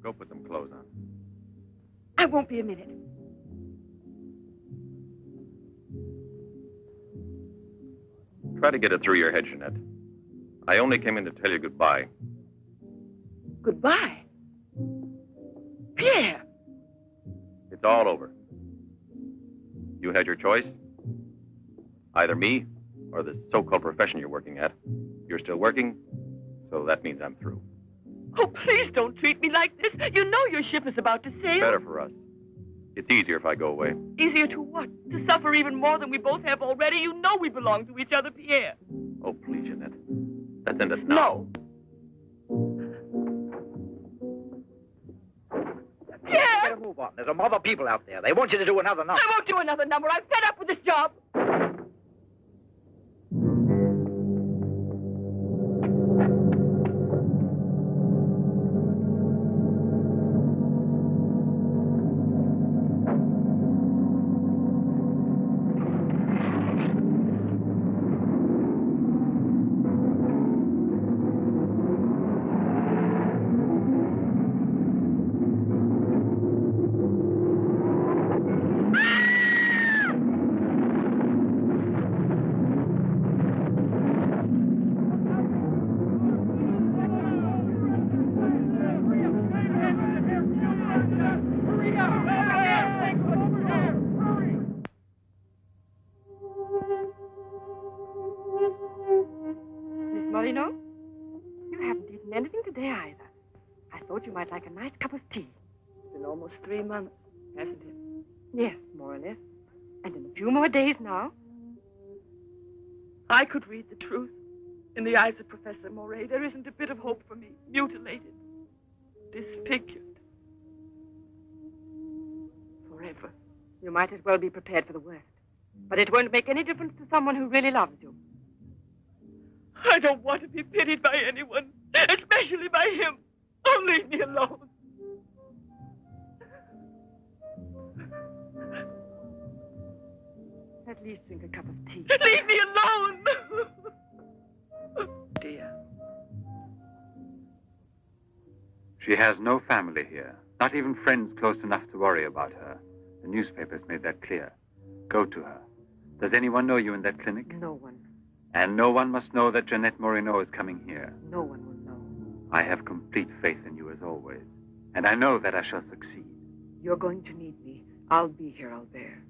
Go put some clothes on. I won't be a minute. Try to get it through your head, Jeanette. I only came in to tell you goodbye. Goodbye? Pierre! It's all over. You had your choice. Either me or the so-called profession you're working at. You're still working, so that means I'm through. Oh, please don't treat me like this. You know your ship is about to sail. Better for us. It's easier if I go away. Easier to what? To suffer even more than we both have already? You know we belong to each other, Pierre. Oh, please, Jeanette. Let's end it now. No. Pierre! Better move on. There's a mob of people out there. They want you to do another number. I won't do another number. I'm fed up with this job. Like a nice cup of tea. It's been almost 3 months, hasn't it? Yes, more or less. And in a few more days now. I could read the truth. In the eyes of Professor Moray, there isn't a bit of hope for me. Mutilated. Disfigured. Forever. You might as well be prepared for the worst. But it won't make any difference to someone who really loves you. I don't want to be pitied by anyone, especially by him. Oh, leave me alone. At least drink a cup of tea. Leave me alone! Oh, dear. She has no family here, not even friends close enough to worry about her. The newspapers made that clear. Go to her. Does anyone know you in that clinic? No one. And no one must know that Jeanette Moreno is coming here. No one will know. I have complete faith in you as always. And I know that I shall succeed. You're going to need me. I'll be here, Albert.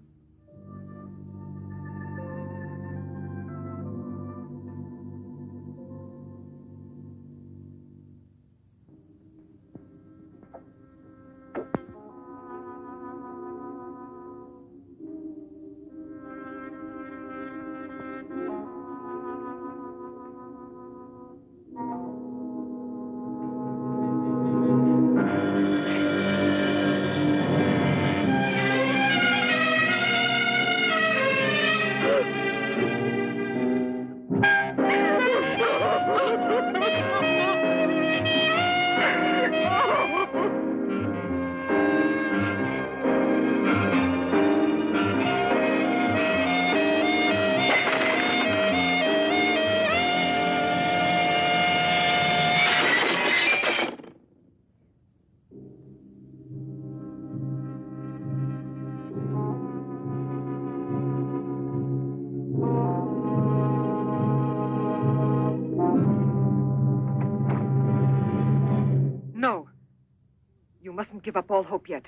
Give up all hope yet.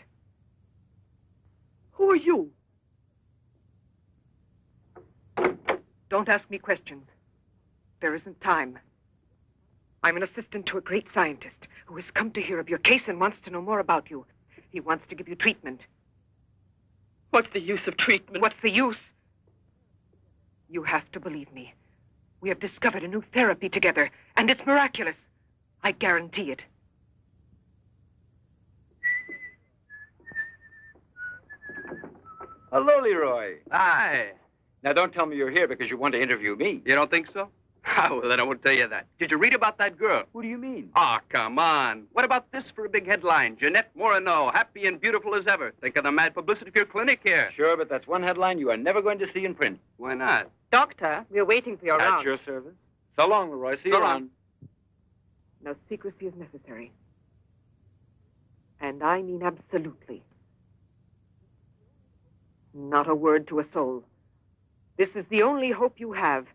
Who are you? Don't ask me questions. There isn't time. I'm an assistant to a great scientist who has come to hear of your case and wants to know more about you. He wants to give you treatment. What's the use of treatment? What's the use? You have to believe me. We have discovered a new therapy together, and it's miraculous. I guarantee it. Hello, Leroy. Hi. Now, don't tell me you're here because you want to interview me. You don't think so? Oh, well, then I won't tell you that. Did you read about that girl? What do you mean? Oh, come on. What about this for a big headline? Jeanette Moreno, happy and beautiful as ever. Think of the mad publicity for your clinic here. Sure, but that's one headline you are never going to see in print. Why not? Doctor, we're waiting for your round. At your service. So long, Leroy. See you around. No secrecy is necessary. And I mean absolutely. Not a word to a soul. This is the only hope you have.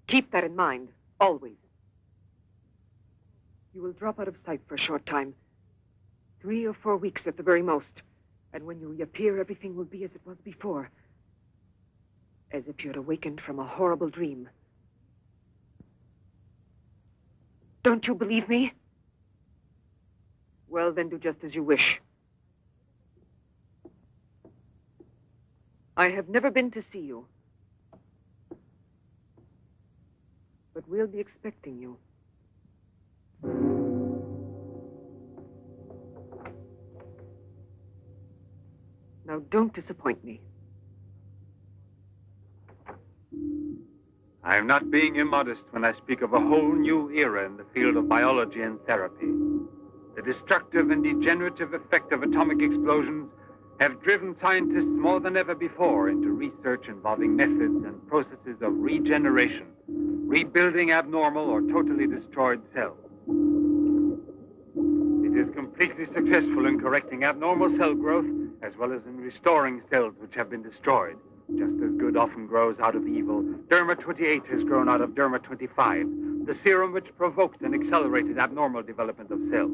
Keep that in mind, always. You will drop out of sight for a short time. 3 or 4 weeks at the very most. And when you reappear, everything will be as it was before. As if you had awakened from a horrible dream. Don't you believe me? Well, then do just as you wish. I have never been to see you. But we'll be expecting you. Now, don't disappoint me. I am not being immodest when I speak of a whole new era in the field of biology and therapy. The destructive and degenerative effect of atomic explosions have driven scientists more than ever before into research involving methods and processes of regeneration, rebuilding abnormal or totally destroyed cells. It is completely successful in correcting abnormal cell growth as well as in restoring cells which have been destroyed. Just as good often grows out of evil, Derma-28 has grown out of Derma-25, the serum which provoked and accelerated abnormal development of cells.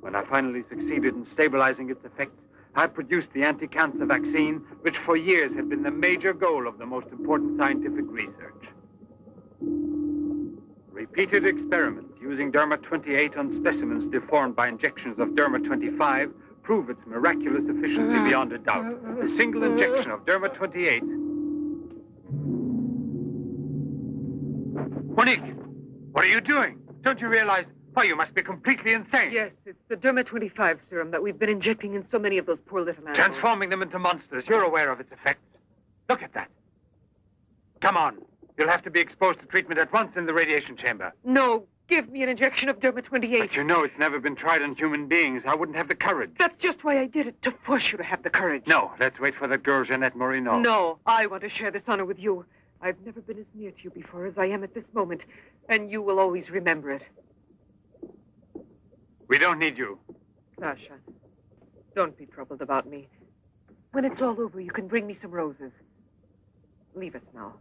When I finally succeeded in stabilizing its effects, I produced the anti-cancer vaccine, which for years had been the major goal of the most important scientific research. Repeated experiments using Derma-28 on specimens deformed by injections of Derma-25 prove its miraculous efficiency beyond a doubt. A single injection of Derma-28... Monique, what are you doing? Don't you realize... Why, you must be completely insane. Yes, it's the Derma-25 serum that we've been injecting in so many of those poor little animals. Transforming them into monsters. You're aware of its effects. Look at that. Come on. You'll have to be exposed to treatment at once in the radiation chamber. No, give me an injection of Derma-28. But you know it's never been tried on human beings. I wouldn't have the courage. That's just why I did it, to force you to have the courage. No, let's wait for that girl, Jeanette Moreno. No, I want to share this honor with you. I've never been as near to you before as I am at this moment, and you will always remember it. We don't need you. Sasha, don't be troubled about me. When it's all over, you can bring me some roses. Leave us now.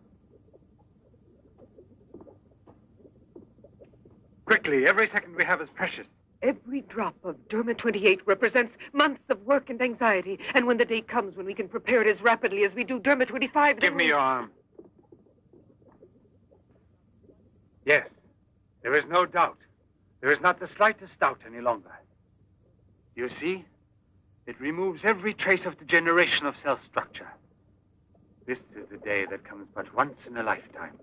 Quickly, every second we have is precious. Every drop of Derma-28 represents months of work and anxiety. And when the day comes when we can prepare it as rapidly as we do Derma-25... Give me your arm. Yes, there is no doubt. There is not the slightest doubt any longer. You see, it removes every trace of degeneration of cell structure. This is a day that comes but once in a lifetime.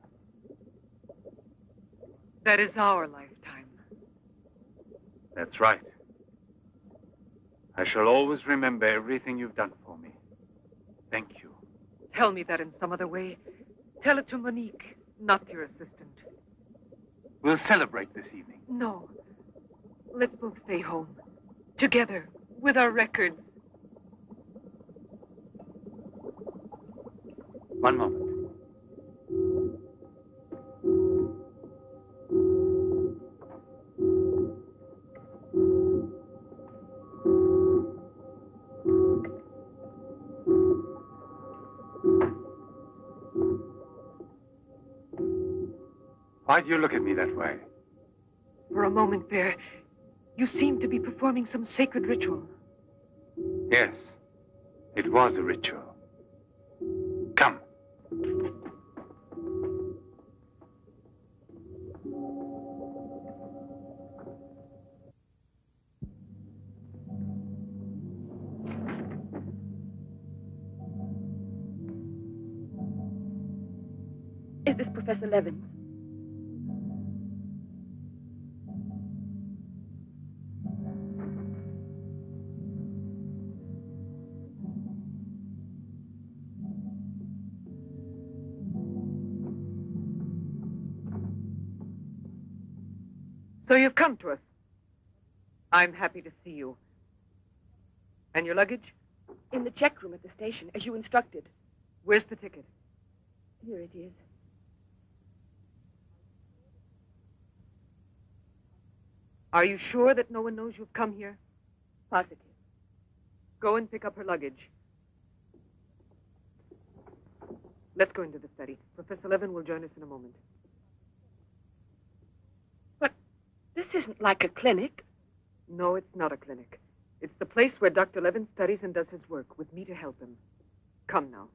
That is our lifetime. That's right. I shall always remember everything you've done for me. Thank you. Tell me that in some other way. Tell it to Monique, not your assistant. We'll celebrate this evening. No. Let's both stay home. Together, with our records. One moment. Why do you look at me that way? For a moment there, you seemed to be performing some sacred ritual. Yes, it was a ritual. Come. Is this Professor Levins? So you've come to us. I'm happy to see you. And your luggage? In the check room at the station, as you instructed. Where's the ticket? Here it is. Are you sure that no one knows you've come here? Positive. Go and pick up her luggage. Let's go into the study. Professor Levin will join us in a moment. But this isn't like a clinic. No, it's not a clinic. It's the place where Dr. Levin studies and does his work, with me to help him. Come now.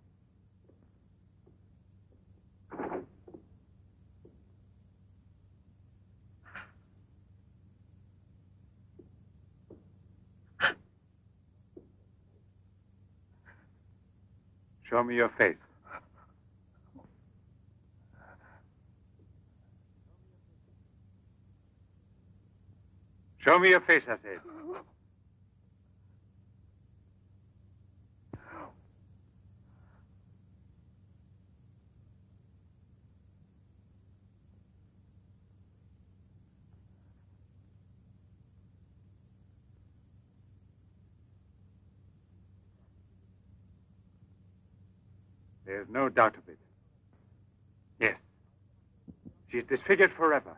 Show me your face. Show me your face, I said. There's no doubt of it. Yes. She's disfigured forever.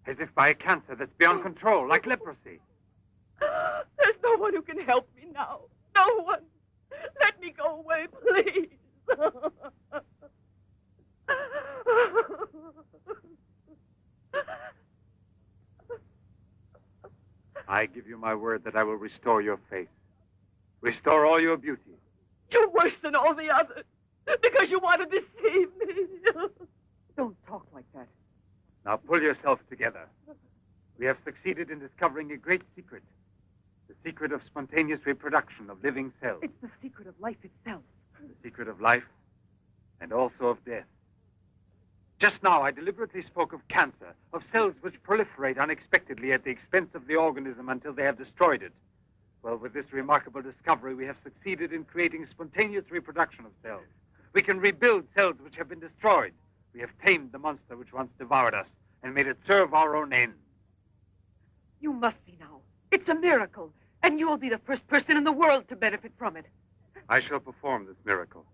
As if by a cancer that's beyond control, like leprosy. There's no one who can help me now. No one. Let me go away, please. I give you my word that I will restore your face. Restore all your beauty. You're worse than all the others. Because you want to deceive me. Don't talk like that. Now pull yourself together. We have succeeded in discovering a great secret. The secret of spontaneous reproduction of living cells. It's the secret of life itself. The secret of life and also of death. Just now, I deliberately spoke of cancer, of cells which proliferate unexpectedly at the expense of the organism until they have destroyed it. Well, with this remarkable discovery, we have succeeded in creating spontaneous reproduction of cells. We can rebuild cells which have been destroyed. We have tamed the monster which once devoured us and made it serve our own ends. You must see now. It's a miracle. And you'll be the first person in the world to benefit from it. I shall perform this miracle.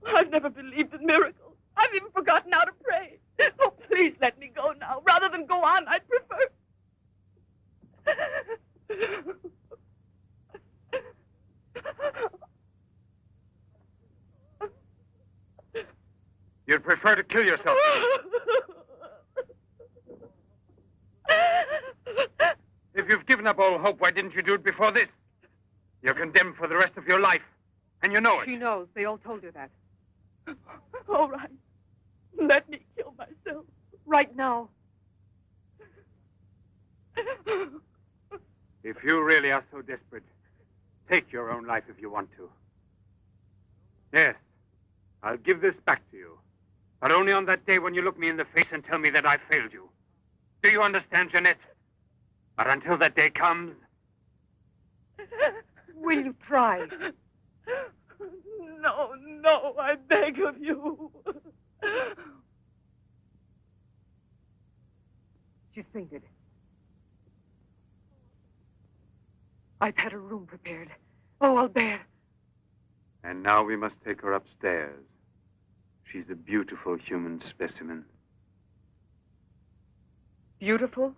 I've never believed in miracles. I've even forgotten how to pray. Oh, please let me go now. Rather than go on, I'd prefer... You'd prefer to kill yourself. If you've given up all hope, why didn't you do it before this? You're condemned for the rest of your life, and you know it. She knows. They all told her that. All right. Let me kill myself. Right now. If you really are so desperate, take your own life if you want to. Yes, I'll give this back to you. But only on that day when you look me in the face and tell me that I failed you. Do you understand, Jeanette? But until that day comes... Will you try? No, no, I beg of you. She's fainted. I've had a room prepared. Oh, I'll bear. And now we must take her upstairs. She's a beautiful human specimen. Beautiful?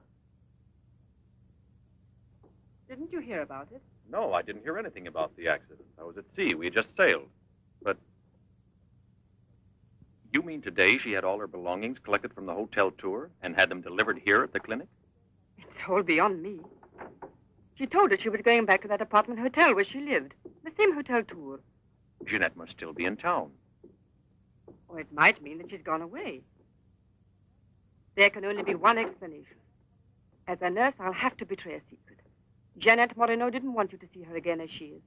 Didn't you hear about it? No, I didn't hear anything about the accident. I was at sea. We had just sailed. But you mean today she had all her belongings collected from the hotel tour and had them delivered here at the clinic? It's all beyond me. She told us she was going back to that apartment hotel where she lived. The same hotel tour. Jeanette must still be in town. Or it might mean that she's gone away. There can only be one explanation. As a nurse, I'll have to betray a secret. Jeanette Moreno didn't want you to see her again as she is.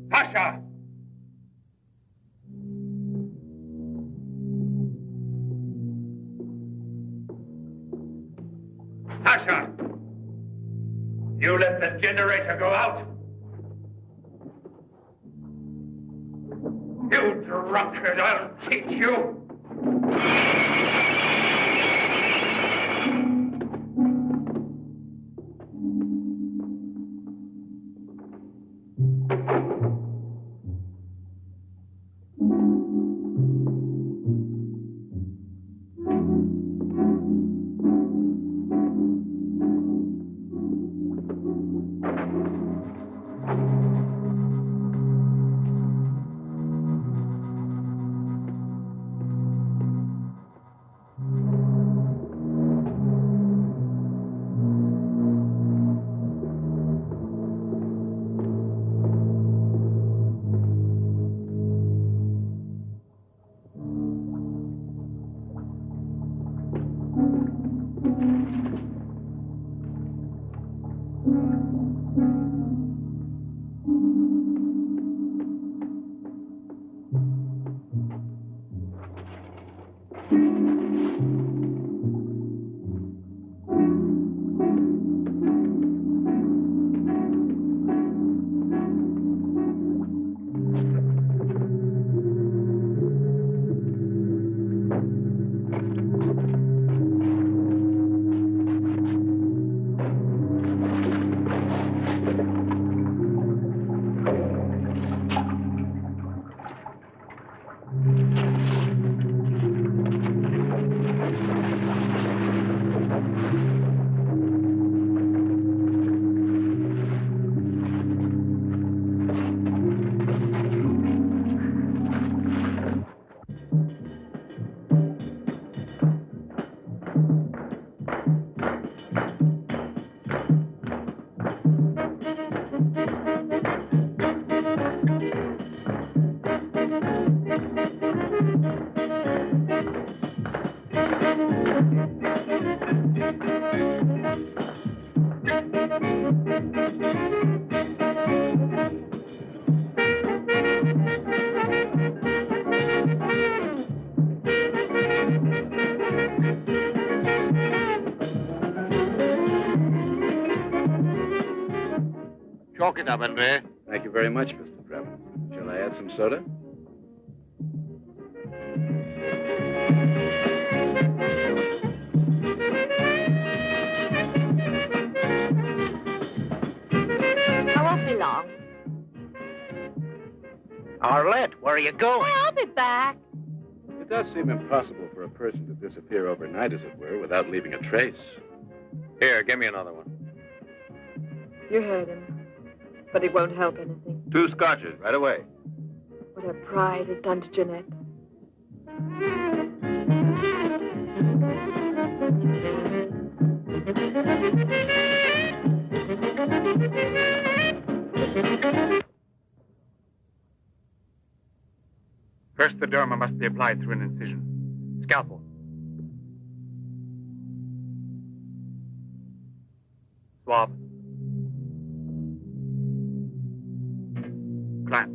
Pasha! Pasha! You let the generator go out? You drunkard, I'll teach you! Chalk it up, Andre. Thank you very much, Mr. Trevor. Shall I add some soda? I won't be long. Arlette, where are you going? I'll be back. It does seem impossible for a person to disappear overnight, as it were, without leaving a trace. Here, give me another one. You heard him. But it won't help anything. 2 scotches, right away. What her pride has done to Jeanette. First, the derma must be applied through an incision. Scalpel. Swab. Clamps.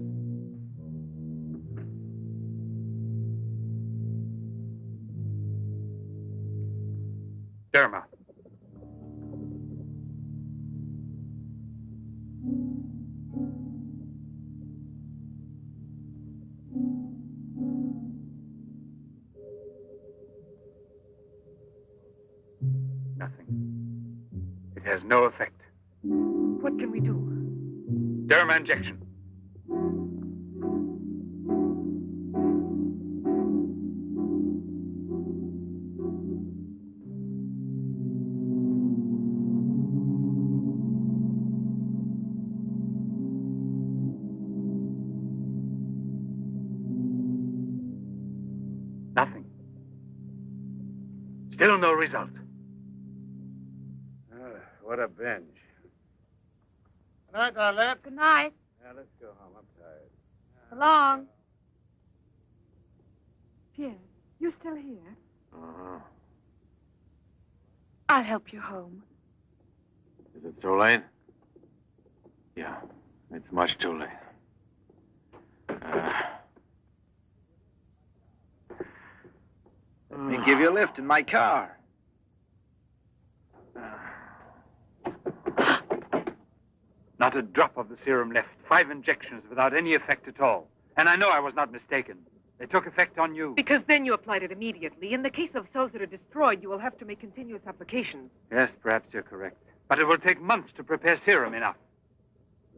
Derma. Nothing. It has no effect. What can we do? Derma injection. Nothing. Still no result. What a binge. Good night, Arlette. Good night. Now, let's go home. I'm tired. So long. Pierre, you still here? Uh-huh. I'll help you home. Is it too late? Yeah, it's much too late. Let me give you a lift in my car. Not a drop of the serum left. 5 injections without any effect at all. And I know I was not mistaken. They took effect on you. Because then you applied it immediately. In the case of cells that are destroyed, you will have to make continuous applications. Yes, perhaps you're correct. But it will take months to prepare serum enough.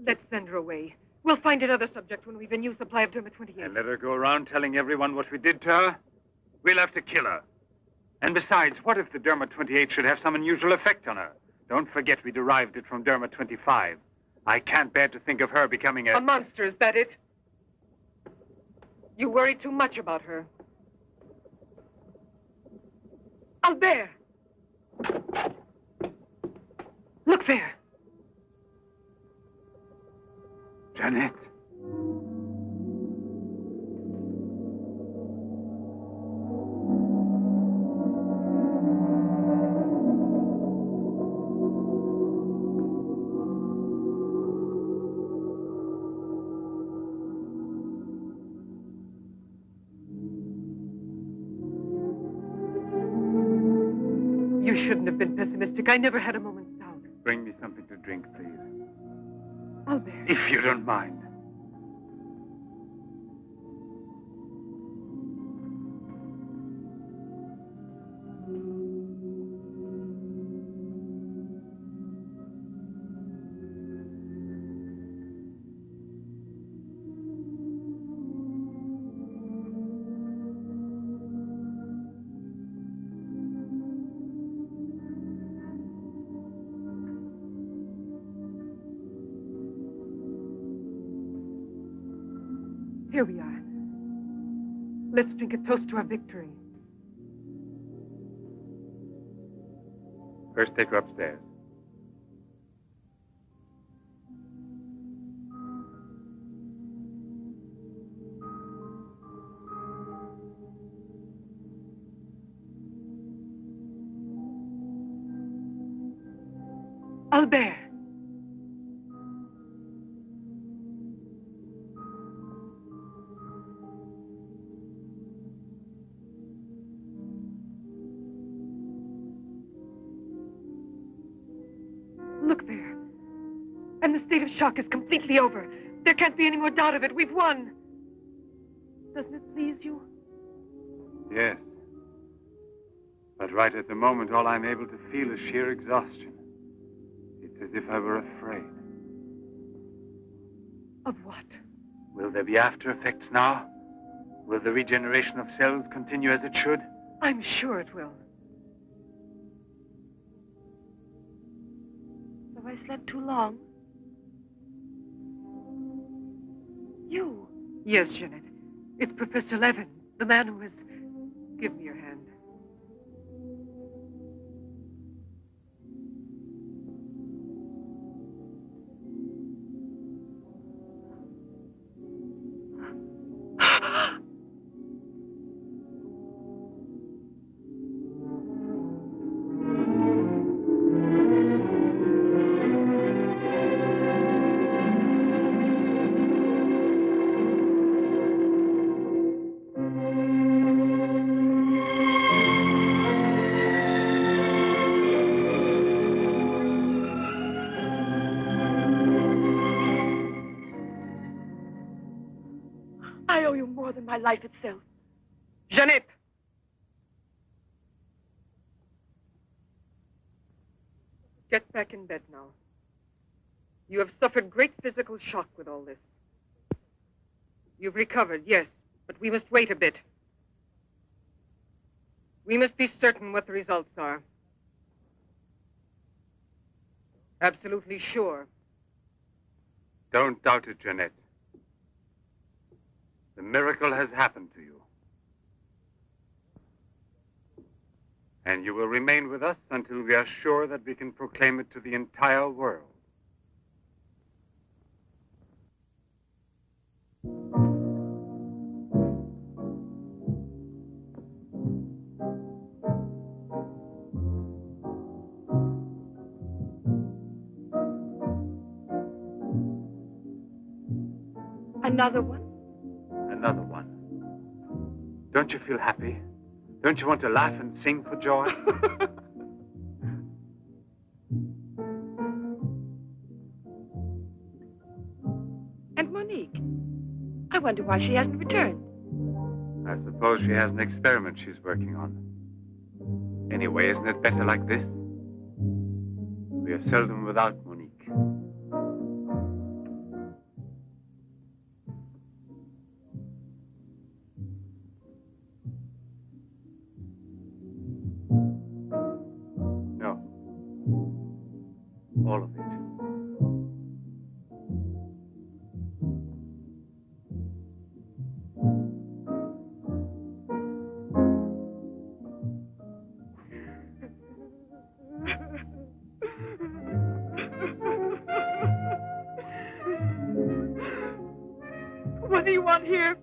Let's send her away. We'll find another subject when we've a new supply of Derma 28. And let her go around telling everyone what we did to her? We'll have to kill her. And besides, what if the Derma 28 should have some unusual effect on her? Don't forget we derived it from Derma 25. I can't bear to think of her becoming A monster, is that it? You worry too much about her. Albert! Look there. Jeanette. You shouldn't have been pessimistic. I never had a moment's doubt. Bring me something to drink, please. Albert. If you don't mind. Here we are. Let's drink a toast to our victory. First, take her upstairs. Albert. Look there. And the state of shock is completely over. There can't be any more doubt of it. We've won. Doesn't it please you? Yes. But right at the moment, all I'm able to feel is sheer exhaustion. It's as if I were afraid. Of what? Will there be after effects now? Will the regeneration of cells continue as it should? I'm sure it will. Have I slept too long? You? Yes, Jeanette. It's Professor Levin, the man who has... Give me your hand. I owe you more than my life itself. Jeanette! Get back in bed now. You have suffered great physical shock with all this. You've recovered, yes, but we must wait a bit. We must be certain what the results are. Absolutely sure. Don't doubt it, Jeanette. The miracle has happened to you. And you will remain with us until we are sure that we can proclaim it to the entire world. Another one? Another one. Don't you feel happy? Don't you want to laugh and sing for joy? And Monique? I wonder why she hasn't returned. I suppose she has an experiment she's working on. Anyway, isn't it better like this? We are seldom without Monique. No. All of it. What do you want here?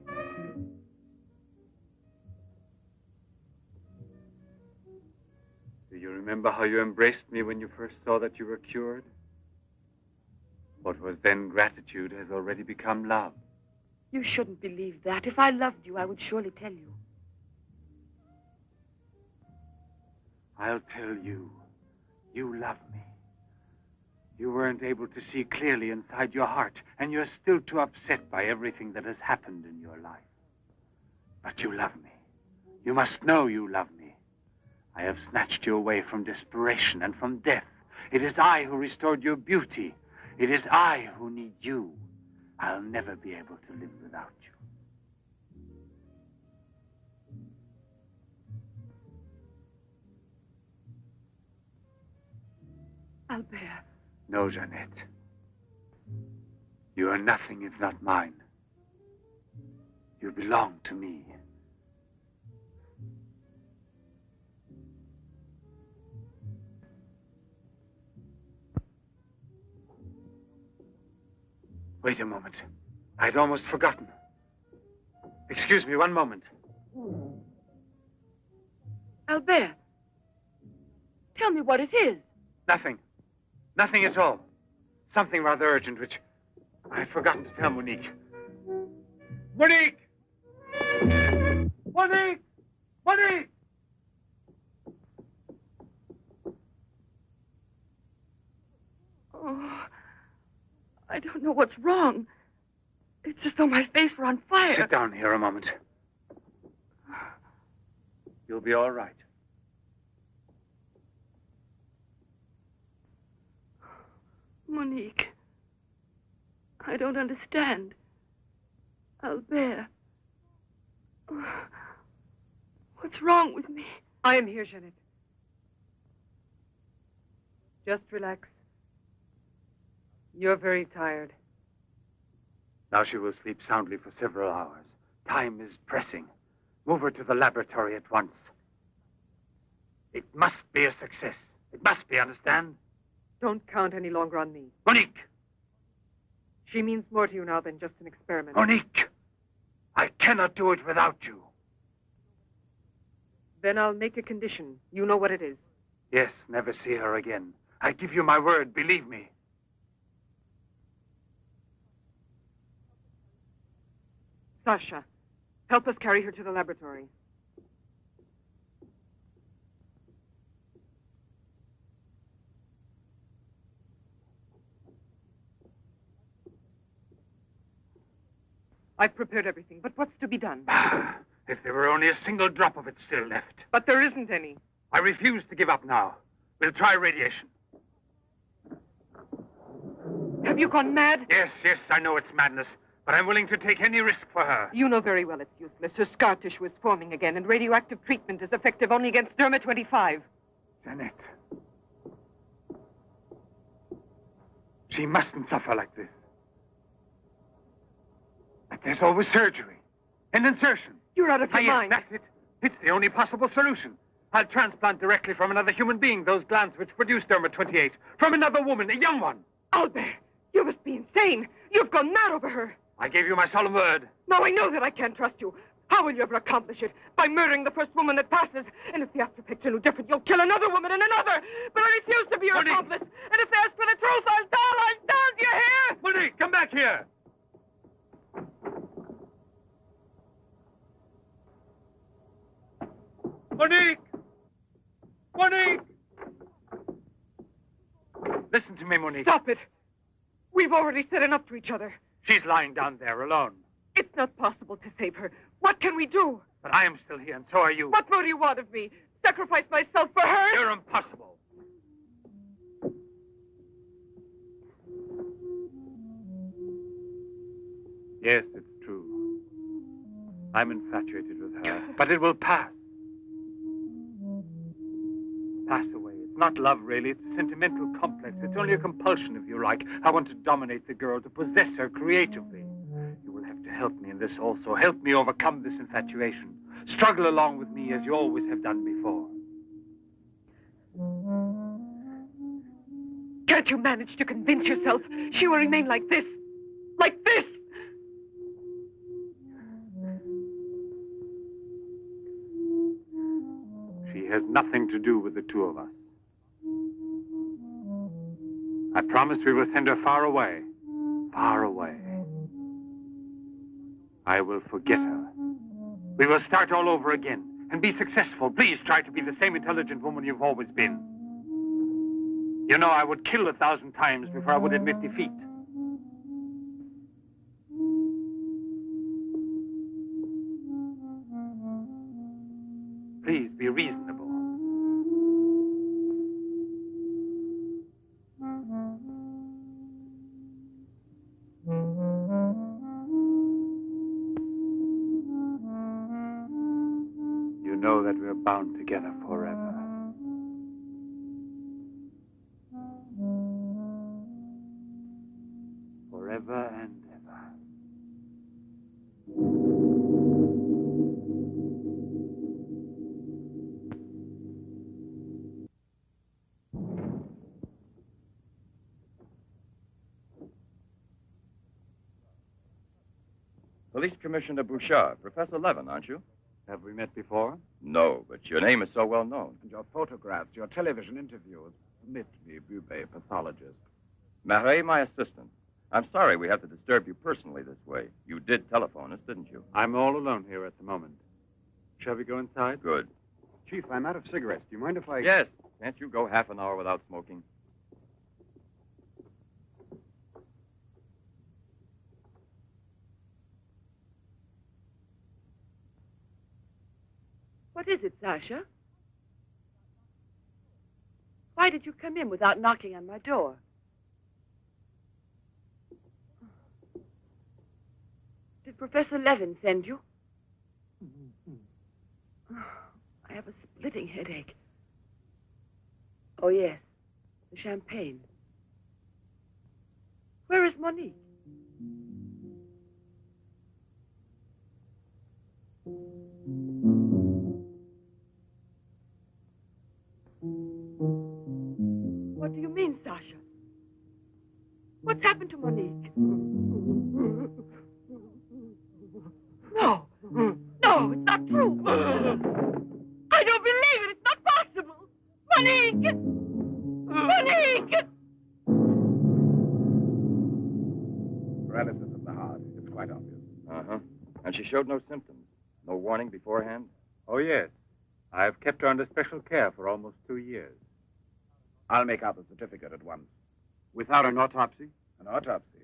Do you remember how you embraced me when you first saw that you were cured? What was then gratitude has already become love. You shouldn't believe that. If I loved you, I would surely tell you. I'll tell you. You love me. You weren't able to see clearly inside your heart, and you're still too upset by everything that has happened in your life. But you love me. You must know you love me. I have snatched you away from desperation and from death. It is I who restored your beauty. It is I who need you. I'll never be able to live without you. Albert. No, Jeanette. You are nothing if not mine. You belong to me. Wait a moment. I'd almost forgotten. Excuse me, one moment. Albert. Tell me what it is. Nothing. Nothing at all. Something rather urgent, which I'd forgotten to tell Monique. Monique! Monique! Monique! Oh, I don't know what's wrong. It's as though my face were on fire. Sit down here a moment. You'll be all right. Monique, I don't understand. Albert, what's wrong with me? I am here, Jeanette. Just relax. You're very tired. Now she will sleep soundly for several hours. Time is pressing. Move her to the laboratory at once. It must be a success. It must be, understand? Don't count any longer on me. Monique! She means more to you now than just an experiment. Monique! I cannot do it without you. Then I'll make a condition. You know what it is. Yes, never see her again. I give you my word, believe me. Sasha, help us carry her to the laboratory. I've prepared everything, but what's to be done? If there were only a single drop of it still left. But there isn't any. I refuse to give up now. We'll try radiation. Have you gone mad? Yes, I know it's madness, but I'm willing to take any risk for her. You know very well it's useless. Her scar tissue is forming again, and radioactive treatment is effective only against Derma-25. Jeanette. She mustn't suffer like this. But there's always surgery. An insertion. You're out of your mind. That's it. It's the only possible solution. I'll transplant directly from another human being those glands which produce Derma-28. From another woman, a young one. Albert, you must be insane. You've gone mad over her. I gave you my solemn word. Now I know that I can't trust you. How will you ever accomplish it? By murdering the first woman that passes. And if the after picture no different, you'll kill another woman and another. But I refuse to be your Monique. accomplice. And if they ask for the truth, I'll tell. Do you hear? Monique, come back here. Monique! Monique! Listen to me, Monique. Stop it. We've already said enough to each other. She's lying down there alone. It's not possible to save her. What can we do? But I am still here, and so are you. What more do you want of me? Sacrifice myself for her? You're impossible. Yes, it's true. I'm infatuated with her. But it will pass. Pass away. It's not love, really. It's a sentimental complex. It's only a compulsion, if you like. I want to dominate the girl, to possess her creatively. You will have to help me in this also. Help me overcome this infatuation. Struggle along with me as you always have done before. Can't you manage to convince yourself she will remain like this? Like this? She has nothing to do with the two of us. I promise we will send her far away. Far away. I will forget her. We will start all over again. and be successful. Please try to be the same intelligent woman you've always been. You know, I would kill 1,000 times before I would admit defeat. Please be reasonable. You know that we're bound together forever. Forever and ever. Police Commissioner Bouchard, Professor Levin, aren't you? Have we met before? No, but your name is so well known. And your photographs, your television interviews. Permit me, Bube, pathologist. Marais, my assistant. I'm sorry we have to disturb you personally this way. You did telephone us, didn't you? I'm all alone here at the moment. Shall we go inside? Good. Chief, I'm out of cigarettes. Do you mind if I... Yes. Can't you go half an hour without smoking? What is it, Sasha? Why did you come in without knocking on my door? Did Professor Levin send you? I have a splitting headache. Oh, yes. The champagne. Where is Monique? What do you mean, Sasha? What's happened to Monique? No. No, it's not true. I don't believe it. It's not possible. Monique! Monique! Paralysis of the heart. It's quite obvious. Uh-huh. And she showed no symptoms? No warning beforehand? Oh, yes. I've kept her under special care for almost 2 years. I'll make out the certificate at once. Without an autopsy? An autopsy?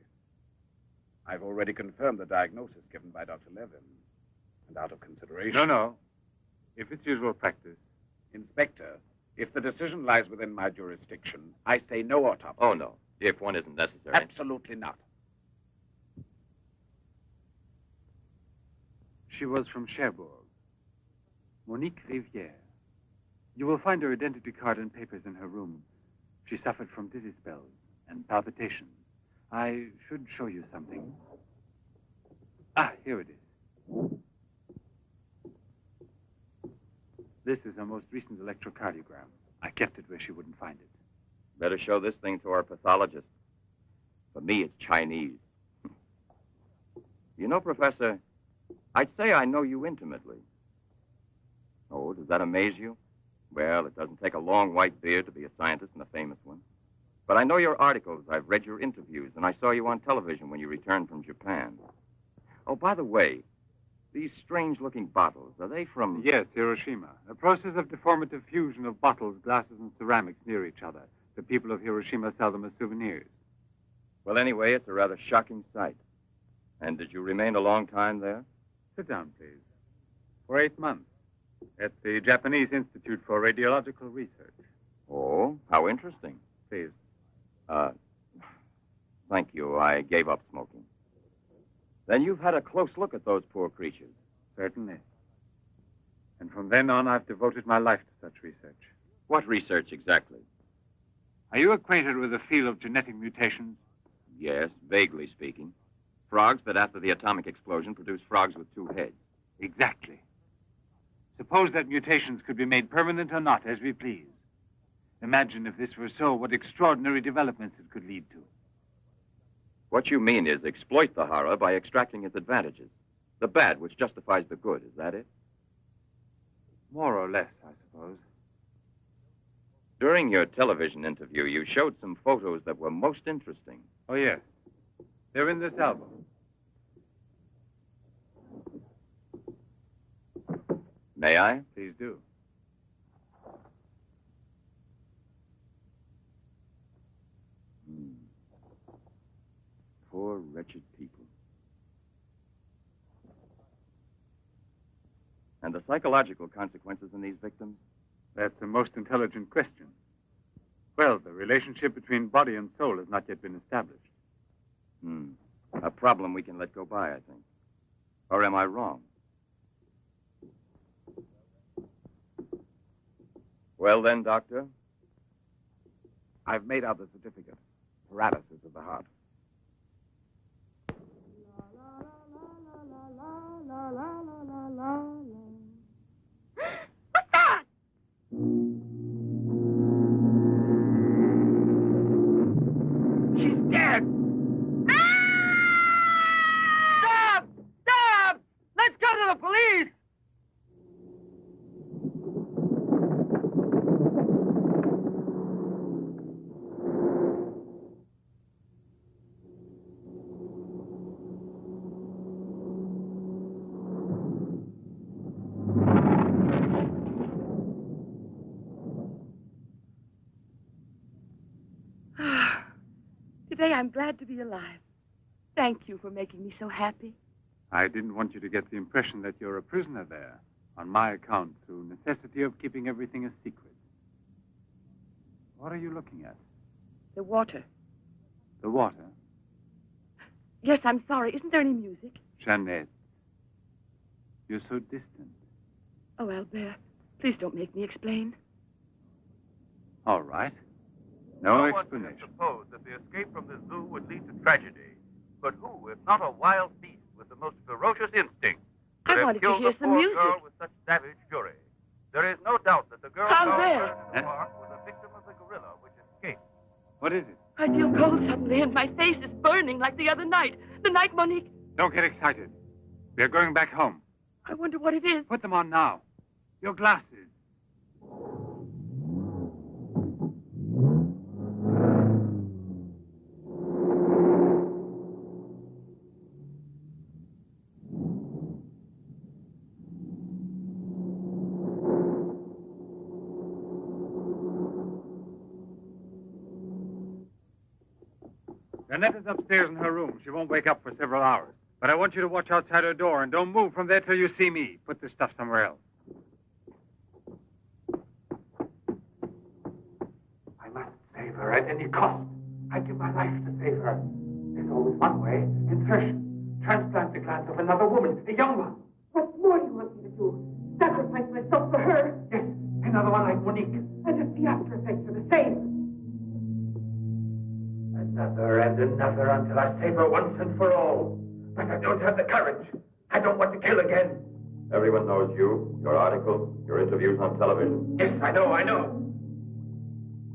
I've already confirmed the diagnosis given by Dr. Levin. And out of consideration... No. If it's usual practice. Inspector, if the decision lies within my jurisdiction, I say no autopsy. Oh, no. If one isn't necessary. Absolutely not. She was from Cherbourg. Monique Rivière. You will find her identity card and papers in her room. She suffered from dizzy spells and palpitations. I should show you something. Ah, here it is. This is her most recent electrocardiogram. I kept it where she wouldn't find it. Better show this thing to our pathologist. For me, it's Chinese. You know, Professor, I'd say I know you intimately. Oh, does that amaze you? Well, it doesn't take a long white beard to be a scientist and a famous one. But I know your articles, I've read your interviews, and I saw you on television when you returned from Japan. Oh, by the way, these strange-looking bottles, are they from... Yes, Hiroshima. A process of deformative fusion of bottles, glasses, and ceramics near each other. The people of Hiroshima sell them as souvenirs. Well, anyway, it's a rather shocking sight. And did you remain a long time there? Sit down, please. For 8 months. At the Japanese Institute for Radiological Research. Oh, how interesting. Please. Thank you. I gave up smoking. Then you've had a close look at those poor creatures. Certainly. And from then on, I've devoted my life to such research. What research exactly? Are you acquainted with the field of genetic mutations? Yes, vaguely speaking. Frogs that after the atomic explosion produce frogs with 2 heads. Exactly. Suppose that mutations could be made permanent or not, as we please. Imagine if this were so, what extraordinary developments it could lead to. What you mean is exploit the horror by extracting its advantages. The bad which justifies the good, is that it? More or less, I suppose. During your television interview, you showed some photos that were most interesting. Oh, yes. They're in this album. May I? Please do. Poor, wretched people. And the psychological consequences in these victims? That's the most intelligent question. Well, the relationship between body and soul has not yet been established. A problem we can let go by, I think. Or am I wrong? Well then, Doctor? I've made out the certificate. Paralysis of the heart. What's that? She's dead! Stop! Stop! Let's go to the police! Today I'm glad to be alive. Thank you for making me so happy. I didn't want you to get the impression that you're a prisoner there, on my account, through necessity of keeping everything a secret. What are you looking at? The water. The water? Yes, I'm sorry. Isn't there any music? Jeanette. You're so distant. Oh, Albert, please don't make me explain. All right. No one can explanation. suppose that the escape from the zoo would lead to tragedy. But who, if not a wild beast with the most ferocious instinct, could I have wanted to killed hear the some poor music. girl with such savage fury? There is no doubt that the girl Albert! found in the park was a victim of the gorilla which escaped. What is it? I feel cold suddenly, and my face is burning like the other night. The night Monique... Don't get excited. We're going back home. I wonder what it is. Put them on now. Your glasses. Jeanette is upstairs in her room. She won't wake up for several hours. But I want you to watch outside her door and don't move from there till you see me. Put this stuff somewhere else. I must save her at any cost. I'd give my life to save her. There's always one way. Insertion. Transplant the glands of another woman, a young one. What more do you want me to do? Sacrifice myself for her? Yes, another one like Monique. And if the after effects are the same. Another and another until I save her once and for all. But I don't have the courage. I don't want to kill again. Everyone knows you, your articles, your interviews on television. Yes, I know.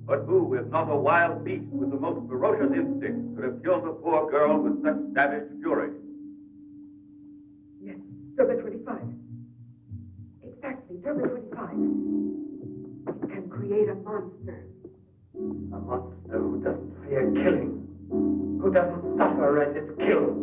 But who, if not a wild beast with the most ferocious instinct, could have killed the poor girl with such savage fury? Yes, Derby 25. Exactly, Derby 25. It can create a monster. A monster who doesn't fear killing. Who doesn't suffer and is killed.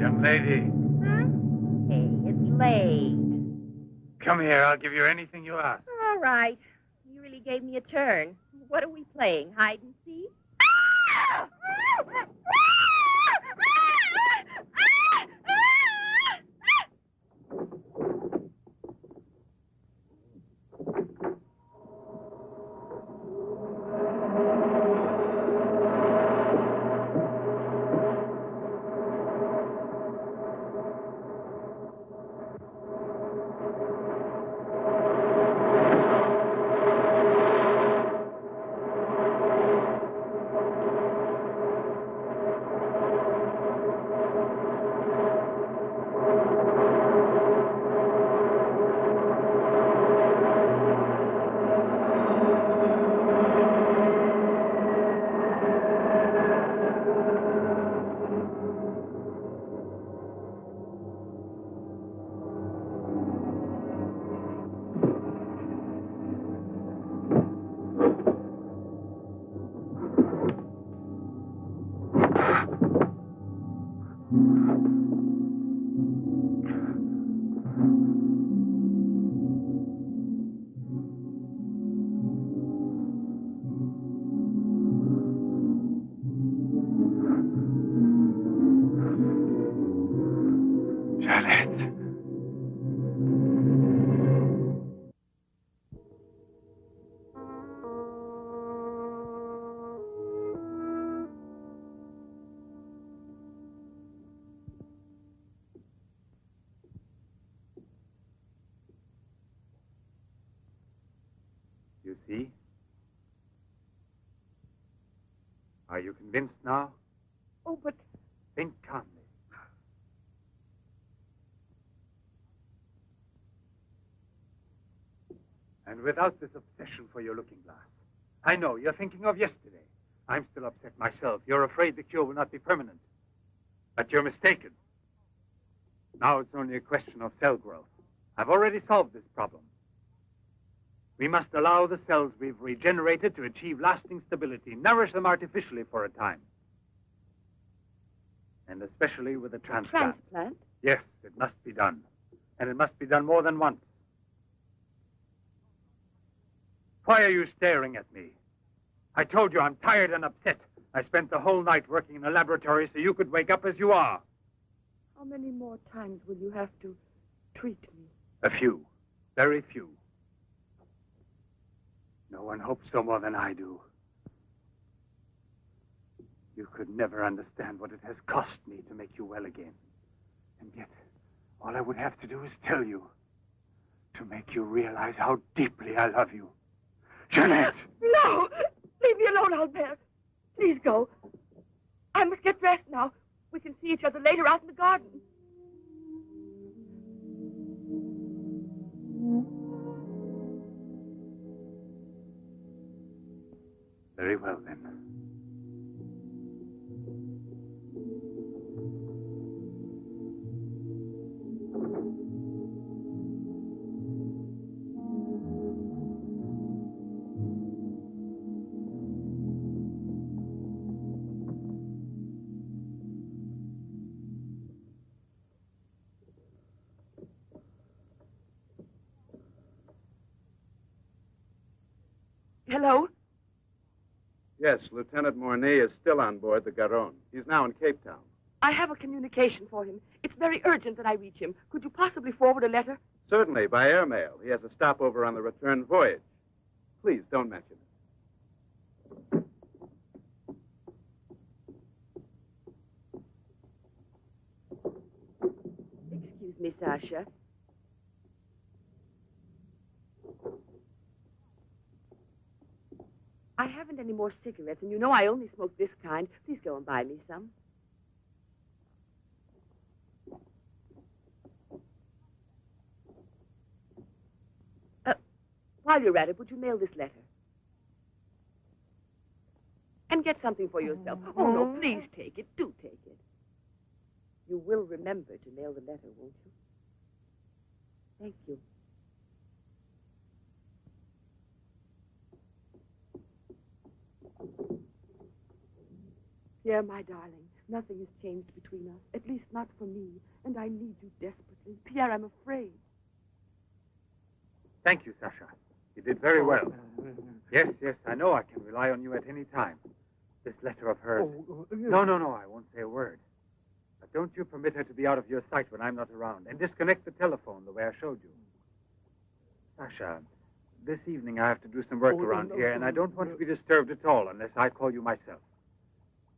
Young lady, Hey, it's late. come here. I'll give you anything you ask. All right. You really gave me a turn. What are we playing? Hide and seek? Janet. You see? Are you convinced now? Oh, but Think calmly. And without this obsession for your looking glass. I know, you're thinking of yesterday. I'm still upset myself. You're afraid the cure will not be permanent. But you're mistaken. Now it's only a question of cell growth. I've already solved this problem. We must allow the cells we've regenerated to achieve lasting stability, nourish them artificially for a time. And especially with a transplant. transplant? Yes, it must be done. And it must be done more than once. Why are you staring at me? I told you I'm tired and upset. I spent the whole night working in a laboratory so you could wake up as you are. How many more times will you have to treat me? A few. Very few. No one hopes so more than I do. You could never understand what it has cost me to make you well again. And yet, all I would have to do is tell you. To make you realize how deeply I love you. Jeanette! No! Leave me alone, Albert. Please go. I must get dressed now. We can see each other later out in the garden. Very well, then. Hello? Yes, Lieutenant Mornay is still on board the Garonne. He's now in Cape Town. I have a communication for him. It's very urgent that I reach him. Could you possibly forward a letter? Certainly, by airmail. He has a stopover on the return voyage. Please, don't mention it. Excuse me, Sasha. I haven't any more cigarettes, and you know I only smoke this kind. Please go and buy me some. While you're at it, would you mail this letter? And get something for yourself. Oh, no, please take it. Do take it. You will remember to mail the letter, won't you? Thank you. Pierre, my darling, Nothing has changed between us, at least not for me. And I need you desperately. Pierre, I'm afraid. Thank you, Sasha. You did very well. Yes, I know I can rely on you at any time. This letter of hers... No, I won't say a word. But don't you permit her to be out of your sight when I'm not around. And disconnect the telephone the way I showed you. Sasha, this evening I have to do some work around here, and I don't want to be disturbed at all unless I call you myself.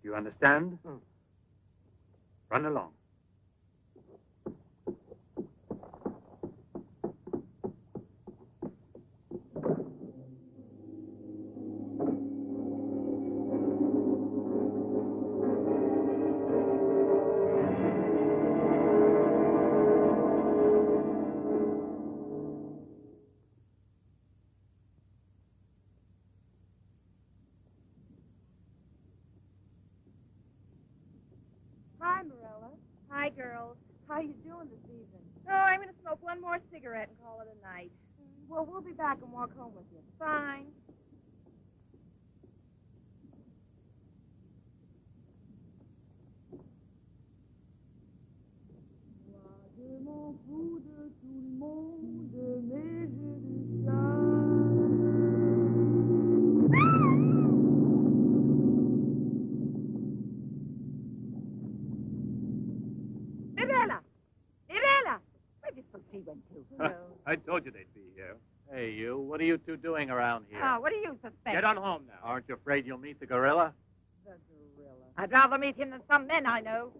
Do you understand? Run along. Hi, Marilla. Hi, girls. How you doing this evening? Oh, I'm going to smoke one more cigarette and call it a night. Well, we'll be back and walk home with you. Fine. Where did she went to? I told you they'd be here. Hey, you. What are you two doing around here? Oh, what do you suspect? Get on home now. Aren't you afraid you'll meet the gorilla? The gorilla. I'd rather meet him than some men I know.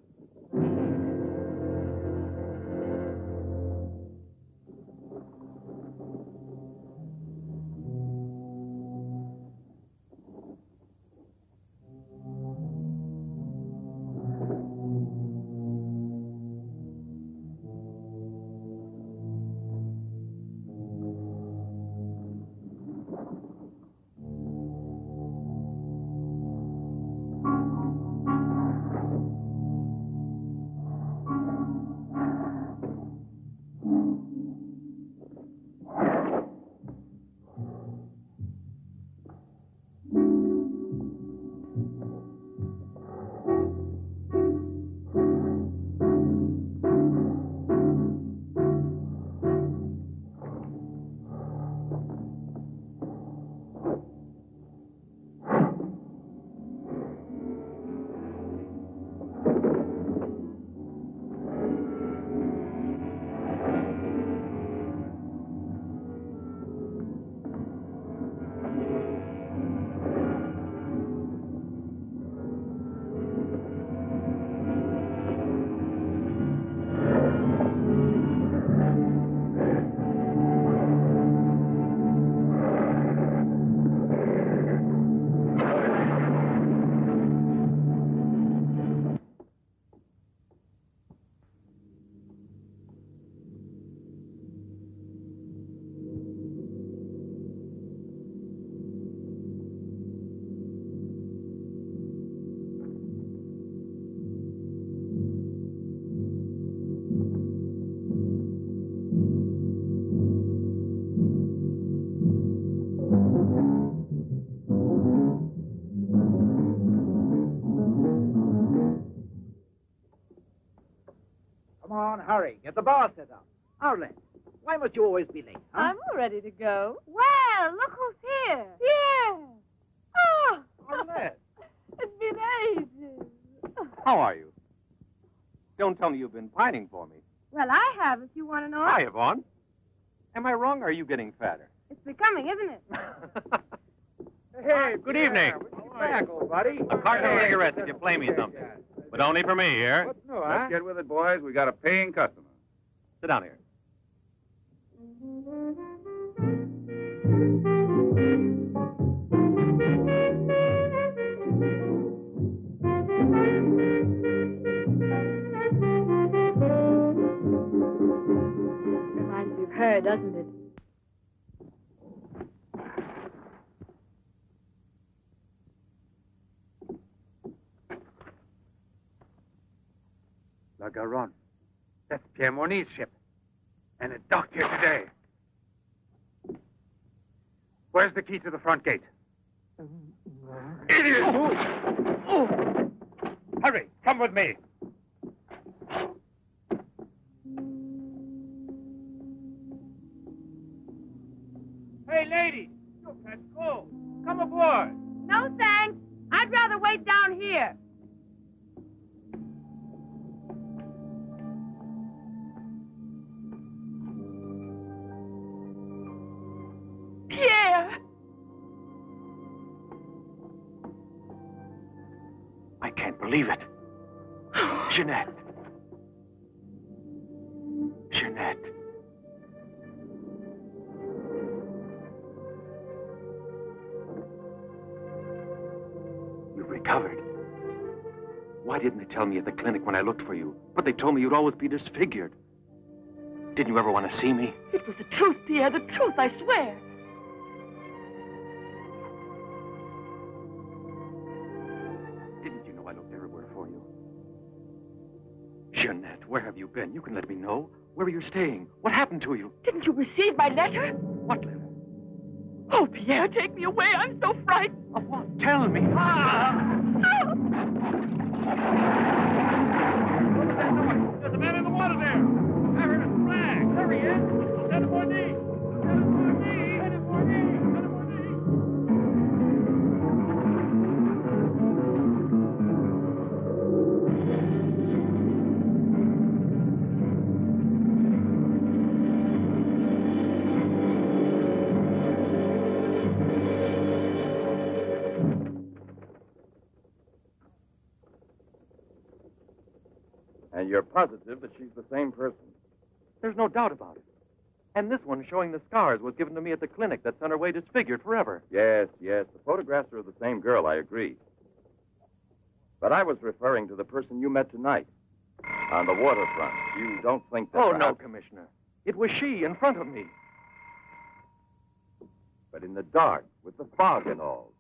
Hurry, get the bar set up. Arlette, why must you always be late, huh? I'm all ready to go. Well, look who's here. Yeah. Oh, Arlette. it's been ages. How are you? Don't tell me you've been pining for me. Well, I have, if you want to know. Hi, Yvonne. Am I wrong, or are you getting fatter? It's becoming, isn't it? Hey, good evening. Welcome back, old buddy. A carton of cigarettes if you play me something. But only for me here. What's new, huh? Let's get with it, boys. We got a paying customer. Sit down here. Reminds me of her, doesn't it? La Garonne. That's Pierre Morny's ship. And it docked here today. Where's the key to the front gate? Idiot! Hurry, come with me. Hey, lady, you'll catch cold. Come aboard. No, thanks. I'd rather wait down here. Pierre! I can't believe it. Jeanette. Jeanette. You've recovered. Why didn't they tell me at the clinic when I looked for you? But they told me you'd always be disfigured. Didn't you ever want to see me? It was the truth, Pierre, the truth, I swear. Didn't you know I looked everywhere for you? Jeanette, where have you been? You can let me know. Where are you staying? What happened to you? Didn't you receive my letter? What letter? Oh, Pierre, take me away. I'm so frightened. Of what? Tell me. There's a man in the water there. I heard a flag. There he is. Lieutenant Bourdie. Lieutenant Bourdie. Lieutenant Bourdie. Lieutenant Bourdie. And you're positive that she's the same person? There's no doubt about it. And this one showing the scars was given to me at the clinic that sent her away disfigured forever. Yes, yes. The photographs are of the same girl, I agree. But I was referring to the person you met tonight on the waterfront. You don't think that... Oh, no, Commissioner. It was she in front of me. But in the dark, with the fog and all.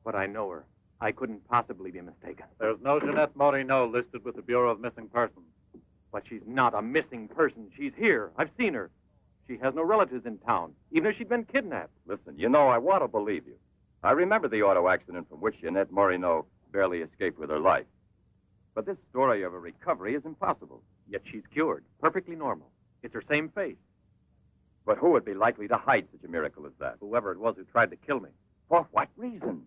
But I know her. I couldn't possibly be mistaken. There's no Jeanette Morino listed with the Bureau of Missing Persons. But she's not a missing person. She's here. I've seen her. She has no relatives in town, even if she'd been kidnapped. Listen, you know, I want to believe you. I remember the auto accident from which Jeanette Morino barely escaped with her life. But this story of a recovery is impossible. Yet she's cured, perfectly normal. It's her same face. But who would be likely to hide such a miracle as that? Whoever it was who tried to kill me. For what reason?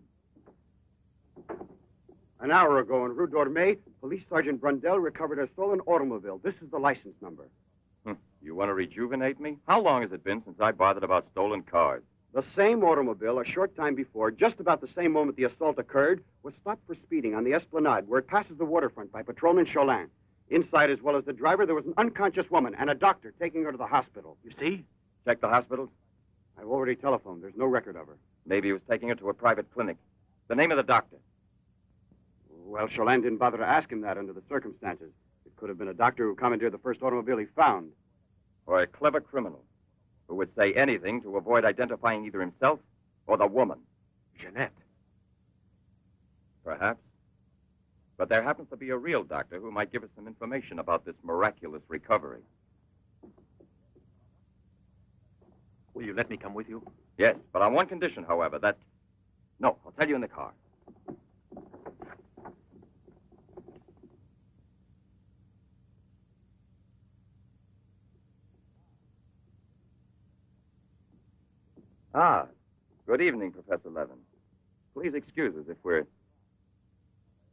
An hour ago in Rue Dormay, Police Sergeant Brundell recovered a stolen automobile. This is the license number. You want to rejuvenate me? How long has it been since I bothered about stolen cars? The same automobile, a short time before, just about the same moment the assault occurred, was stopped for speeding on the Esplanade, where it passes the waterfront, by Patrolman Cholin. Inside, as well as the driver, there was an unconscious woman and a doctor taking her to the hospital. You see? Check the hospitals? I've already telephoned. There's no record of her. Maybe he was taking her to a private clinic. The name of the doctor? Well, Cholin didn't bother to ask him that under the circumstances. It could have been a doctor who commandeered the first automobile he found. Or a clever criminal who would say anything to avoid identifying either himself or the woman. Jeanette. Perhaps. But there happens to be a real doctor who might give us some information about this miraculous recovery. Will you let me come with you? Yes, but on one condition, however, that... No, I'll tell you in the car. Ah, good evening, Professor Levin. Please excuse us if we're...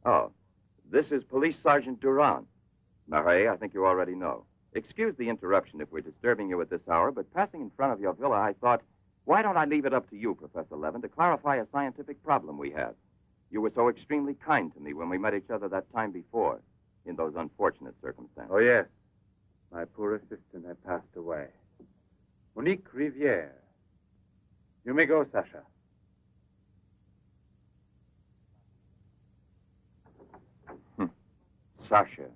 Oh, this is Police Sergeant Durand. Marais, I think you already know. Excuse the interruption if we're disturbing you at this hour, but passing in front of your villa, I thought, why don't I leave it up to you, Professor Levin, to clarify a scientific problem we have? You were so extremely kind to me when we met each other that time before, in those unfortunate circumstances. Oh, yes. My poor assistant had passed away. Monique Riviere. You may go, Sasha. Sasha.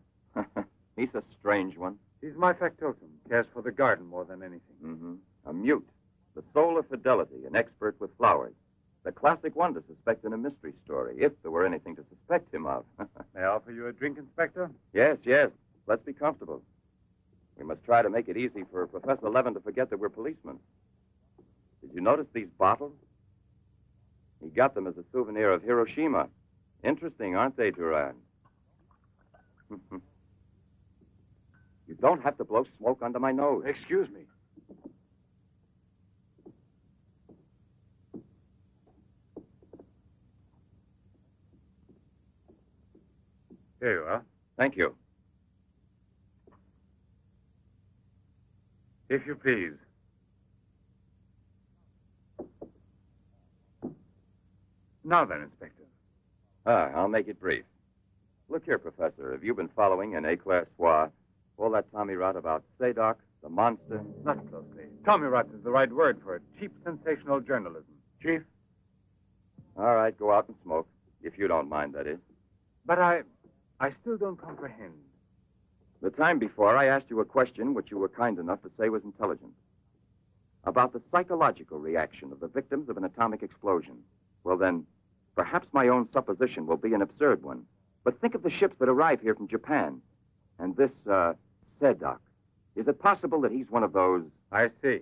He's a strange one. He's my factotum. Cares for the garden more than anything. Mm-hmm. A mute. The soul of fidelity, an expert with flowers. The classic one to suspect in a mystery story, if there were anything to suspect him of. May I offer you a drink, Inspector? Yes, yes. Let's be comfortable. We must try to make it easy for Professor Levin to forget that we're policemen. Did you notice these bottles? He got them as a souvenir of Hiroshima. Interesting, aren't they, Duran? You don't have to blow smoke under my nose. Excuse me. Here you are. Thank you. If you please. Now then, Inspector. I'll make it brief. Look here, Professor. Have you been following in Éclair Soir all that Tommy rot about Sadok, the monster? Not closely. Tommy rot is the right word for it. Cheap, sensational journalism. Chief? All right, go out and smoke. If you don't mind, that is. But I still don't comprehend. The time before, I asked you a question which you were kind enough to say was intelligent. About the psychological reaction of the victims of an atomic explosion. Well, then, perhaps my own supposition will be an absurd one. But think of the ships that arrive here from Japan. And this, Sadok. Is it possible that he's one of those? I see.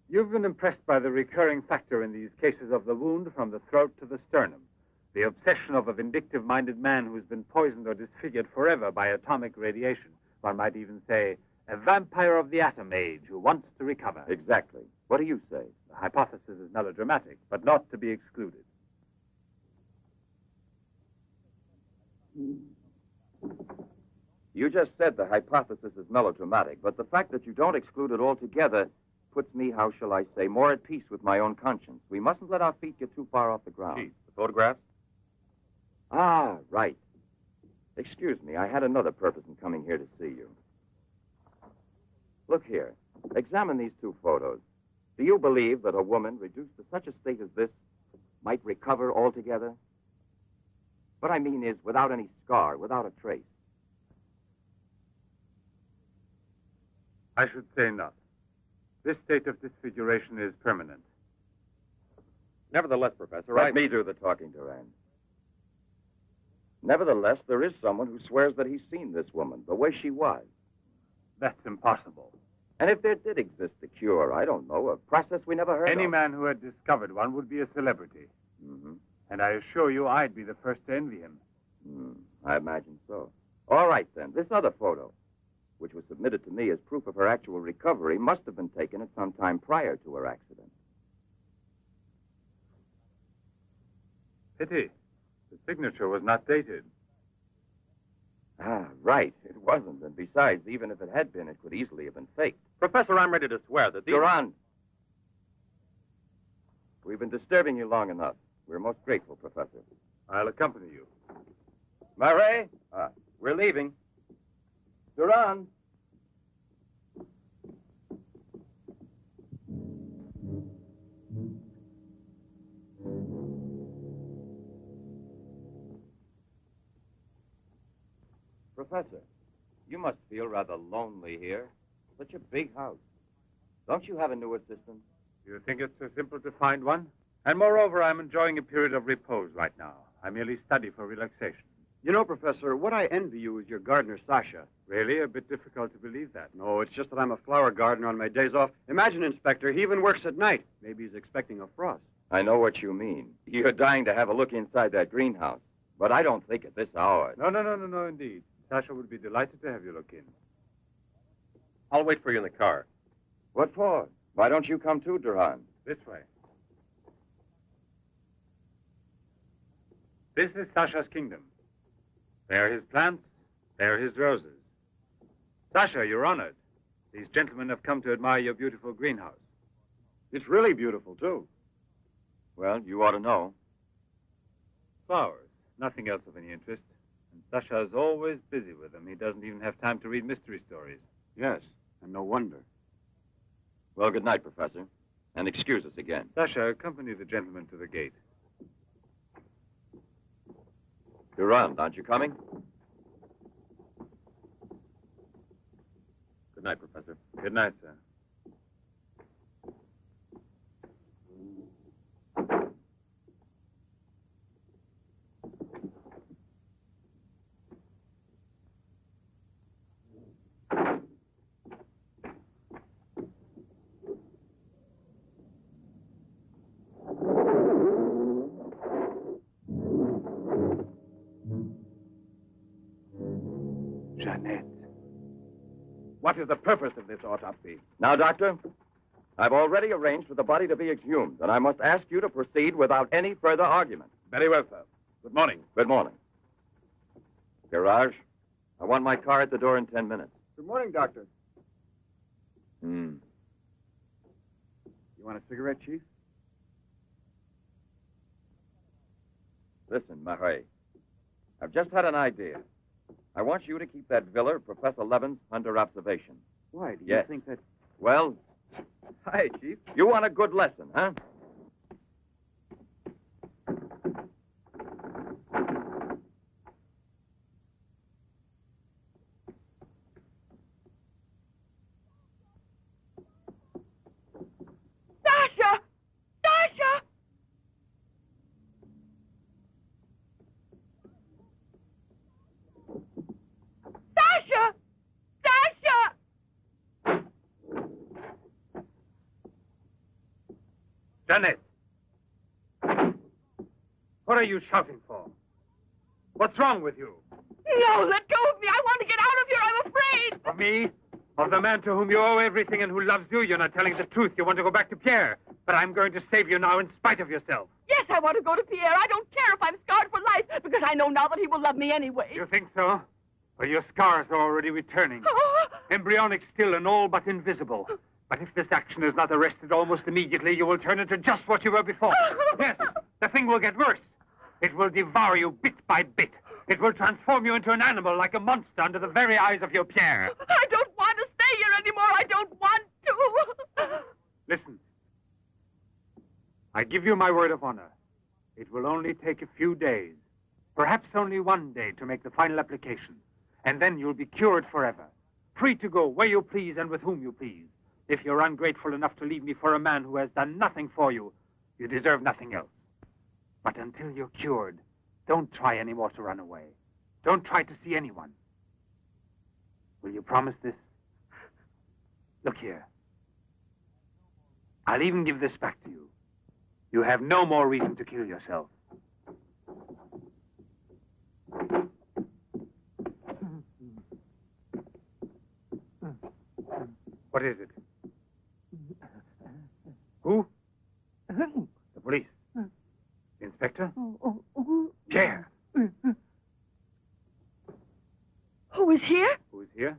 You've been impressed by the recurring factor in these cases of the wound from the throat to the sternum. The obsession of a vindictive-minded man who's been poisoned or disfigured forever by atomic radiation. One might even say, a vampire of the atom age who wants to recover. Exactly. What do you say? The hypothesis is melodramatic, but not to be excluded. You just said the hypothesis is melodramatic, but the fact that you don't exclude it altogether puts me, how shall I say, more at peace with my own conscience. We mustn't let our feet get too far off the ground. Chief, the photographs? Ah, right. Excuse me, I had another purpose in coming here to see you. Look here. Examine these two photos. Do you believe that a woman reduced to such a state as this might recover altogether? What I mean is without any scar, without a trace. I should say not. This state of disfiguration is permanent. Nevertheless, Professor, Let me do the talking, Durand. Nevertheless, there is someone who swears that he's seen this woman, the way she was. That's impossible. And if there did exist a cure, I don't know, a process we never heard of. Any man who had discovered one would be a celebrity. Mm-hmm. And I assure you I'd be the first to envy him. I imagine so. All right, then. This other photo, which was submitted to me as proof of her actual recovery, must have been taken at some time prior to her accident. Pity. The signature was not dated. Ah, right. It wasn't. And besides, even if it had been, it could easily have been faked. Professor, I'm ready to swear that these... Durand! We've been disturbing you long enough. We're most grateful, Professor. I'll accompany you. Murray? We're leaving. Durand! Professor, you must feel rather lonely here. Such a big house. Don't you have a new assistant? You think it's so simple to find one? And moreover, I'm enjoying a period of repose right now. I merely study for relaxation. You know, Professor, what I envy you is your gardener, Sasha. Really? A bit difficult to believe that. No, it's just that I'm a flower gardener on my days off. Imagine, Inspector, he even works at night. Maybe he's expecting a frost. I know what you mean. You're dying to have a look inside that greenhouse. But I don't think at this hour. No, indeed. Sasha would be delighted to have you look in. I'll wait for you in the car. What for? Why don't you come too, Durand? This way. This is Sasha's kingdom. There are his plants, there are his roses. Sasha, you're honored. These gentlemen have come to admire your beautiful greenhouse. It's really beautiful, too. Well, you ought to know. Flowers, nothing else of any interest. And Sasha's always busy with them. He doesn't even have time to read mystery stories. Yes, and no wonder. Well, good night, Professor. And excuse us again. Sasha, accompany the gentleman to the gate. Durand, aren't you coming? Good night, Professor. Good night, sir. What is the purpose of this autopsy? Now, Doctor, I've already arranged for the body to be exhumed, and I must ask you to proceed without any further argument. Very well, sir. Good morning. Good morning. Garage, I want my car at the door in 10 minutes. Good morning, Doctor. Hmm. You want a cigarette, Chief? Listen, Marais, I've just had an idea. I want you to keep that villa of Professor Levin's under observation. Why? Do you Yes. think that... Well, Hi, Chief. you want a good lesson, huh? Sasha! Sasha! Sasha! Sasha! Janet! What are you shouting for? What's wrong with you? No, let go of me. I want to get out of here. I'm afraid. Of me? Of the man to whom you owe everything and who loves you? You're not telling the truth. You want to go back to Pierre. But I'm going to save you now in spite of yourself. Yes, I want to go to Pierre. I don't care if I'm scarred for life, because I know now that he will love me anyway. You think so? Well, your scars are already returning. Oh. Embryonic still and all but invisible. But if this action is not arrested almost immediately, you will turn into just what you were before. Yes, the thing will get worse. It will devour you bit by bit. It will transform you into an animal, like a monster, under the very eyes of your Pierre. I don't want to stay here anymore. I don't want to. Listen. I give you my word of honor. It will only take a few days, perhaps only one day, to make the final application. And then you'll be cured forever, free to go where you please and with whom you please. If you're ungrateful enough to leave me for a man who has done nothing for you, you deserve nothing else. But until you're cured, don't try any more to run away. Don't try to see anyone. Will you promise this? Look here. I'll even give this back to you. You have no more reason to kill yourself. What is it? Who? The police. Inspector? Pierre. Who is here? Who is here?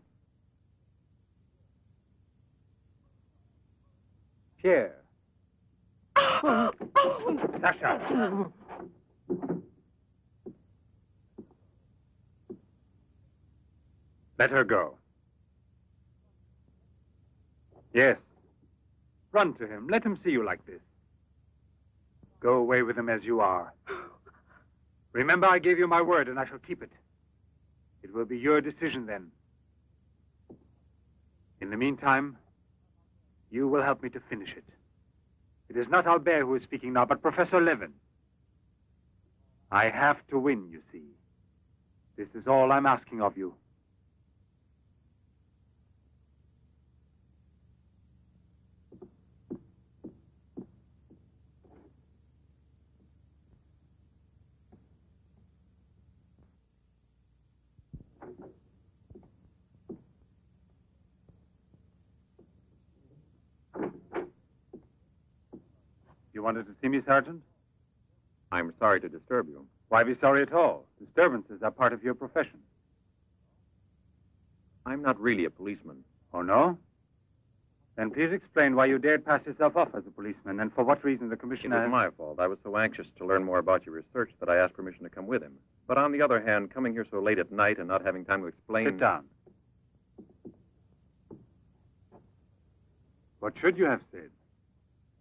Pierre. Sasha. Let her go. Yes. Run to him. Let him see you like this. Go away with him as you are. Remember, I gave you my word, and I shall keep it. It will be your decision then. In the meantime, you will help me to finish it. It is not Albert who is speaking now, but Professor Levin. I have to win, you see. This is all I'm asking of you. You wanted to see me, Sergeant? I'm sorry to disturb you. Why be sorry at all? Disturbances are part of your profession. I'm not really a policeman. Oh, no? Then please explain why you dared pass yourself off as a policeman, and for what reason the It commissioner... was my fault. I was so anxious to learn more about your research that I asked permission to come with him. But on the other hand, coming here so late at night and not having time to explain... Sit down. What should you have said?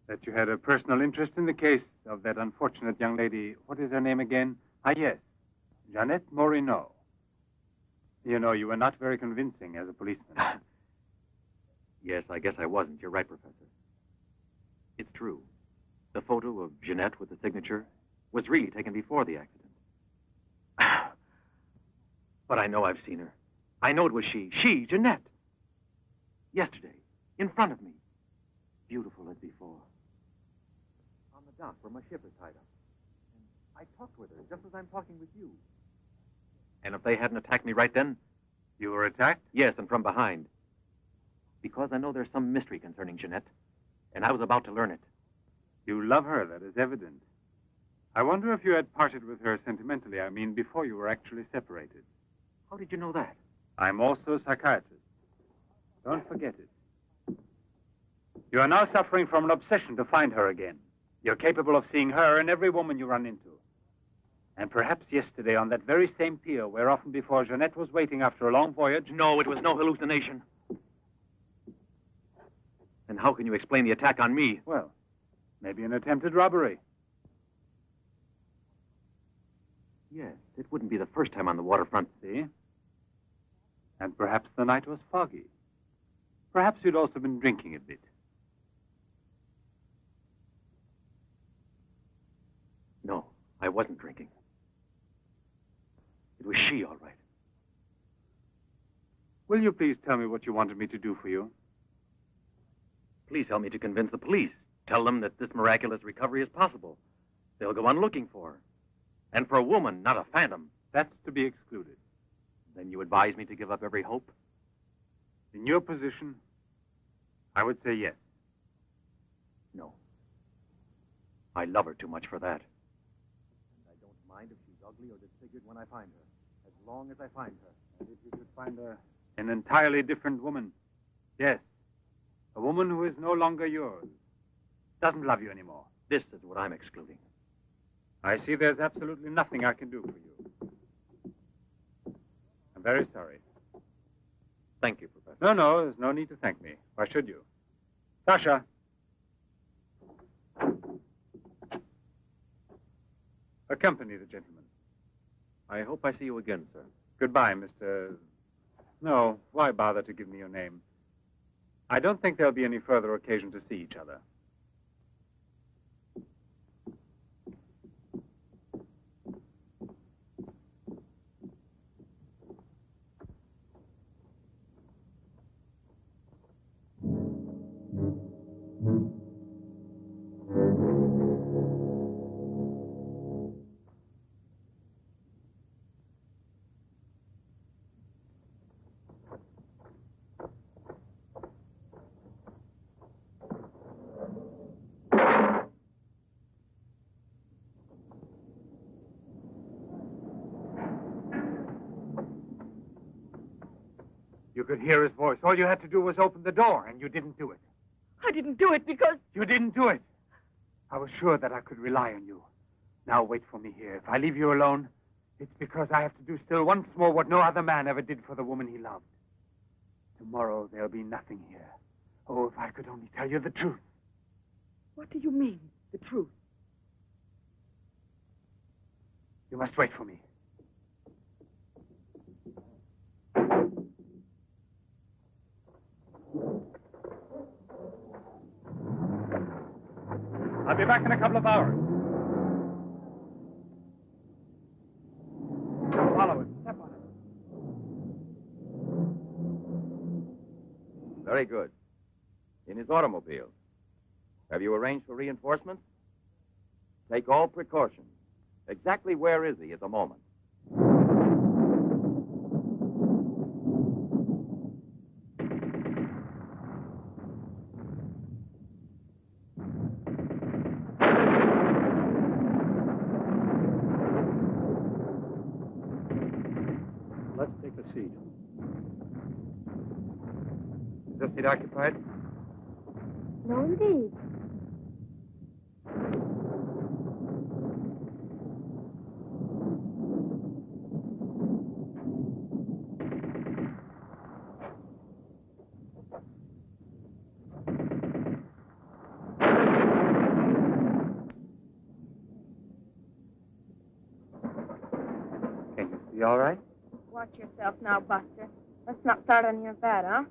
That you had a personal interest in the case of that unfortunate young lady. What is her name again? Ah, yes. Jeanette Moreneau. You know, you were not very convincing as a policeman. Yes, I guess I wasn't. You're right, Professor. It's true. The photo of Jeanette with the signature was really taken before the accident. But I know I've seen her. I know it was she. She, Jeanette. Yesterday, in front of me. Beautiful as before. On the dock where my ship is tied up. And I talked with her just as I'm talking with you. And if they hadn't attacked me right then... You were attacked? Yes, and from behind. Because I know there's some mystery concerning Jeanette, and I was about to learn it. You love her, that is evident. I wonder if you had parted with her sentimentally, I mean, before you were actually separated. How did you know that? I'm also a psychiatrist. Don't forget it. You are now suffering from an obsession to find her again. You're capable of seeing her and every woman you run into. And perhaps yesterday on that very same pier where often before Jeanette was waiting after a long voyage... No, it was no hallucination. And how can you explain the attack on me? Well, maybe an attempted robbery. Yes, it wouldn't be the first time on the waterfront. See? And perhaps the night was foggy. Perhaps you'd also been drinking a bit. No, I wasn't drinking. It was she, all right. Will you please tell me what you wanted me to do for you? Please help me to convince the police. Tell them that this miraculous recovery is possible. They'll go on looking for her. And for a woman, not a phantom. That's to be excluded. Then you advise me to give up every hope? In your position, I would say yes. No. I love her too much for that. And I don't mind if she's ugly or disfigured when I find her, as long as I find her. And if you could find an entirely different woman. Yes. A woman who is no longer yours. Doesn't love you anymore. This is what I'm excluding. I see there's absolutely nothing I can do for you. I'm very sorry. Thank you, Professor. No, there's no need to thank me. Why should you? Sasha. Accompany the gentleman. I hope I see you again, sir. Goodbye, Mr... No, why bother to give me your name? I don't think there'll be any further occasion to see each other. You could hear his voice. All you had to do was open the door, and you didn't do it. I didn't do it because... You didn't do it. I was sure that I could rely on you. Now wait for me here. If I leave you alone, it's because I have to do still once more what no other man ever did for the woman he loved. Tomorrow there'll be nothing here. Oh, if I could only tell you the truth. What do you mean, the truth? You must wait for me. I'll be back in a couple of hours. Follow it. Step on it. Very good. In his automobile. Have you arranged for reinforcements? Take all precautions. Exactly where is he at the moment? Let's take a seat. Is this seat occupied? No, indeed. Can you see all right? Watch yourself now, Buster. Let's not start on your bed, huh?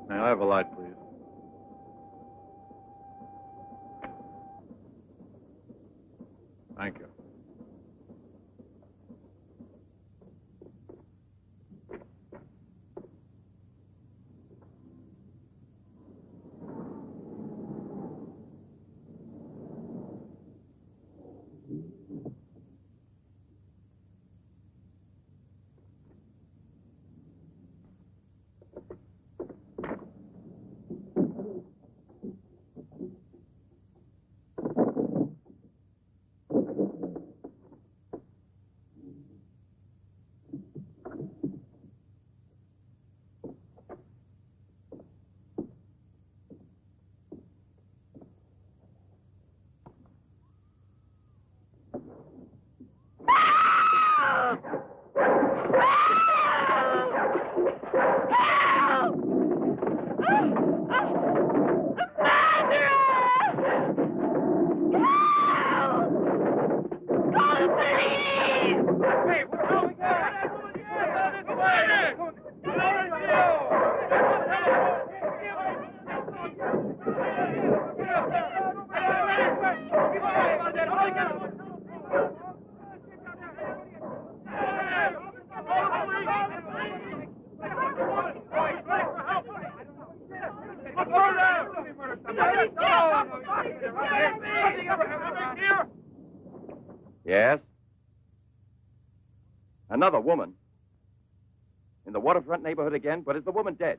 May I have a light, please? Thank you. Hey, how we go? Yes? Another woman? In the waterfront neighborhood again? But is the woman dead?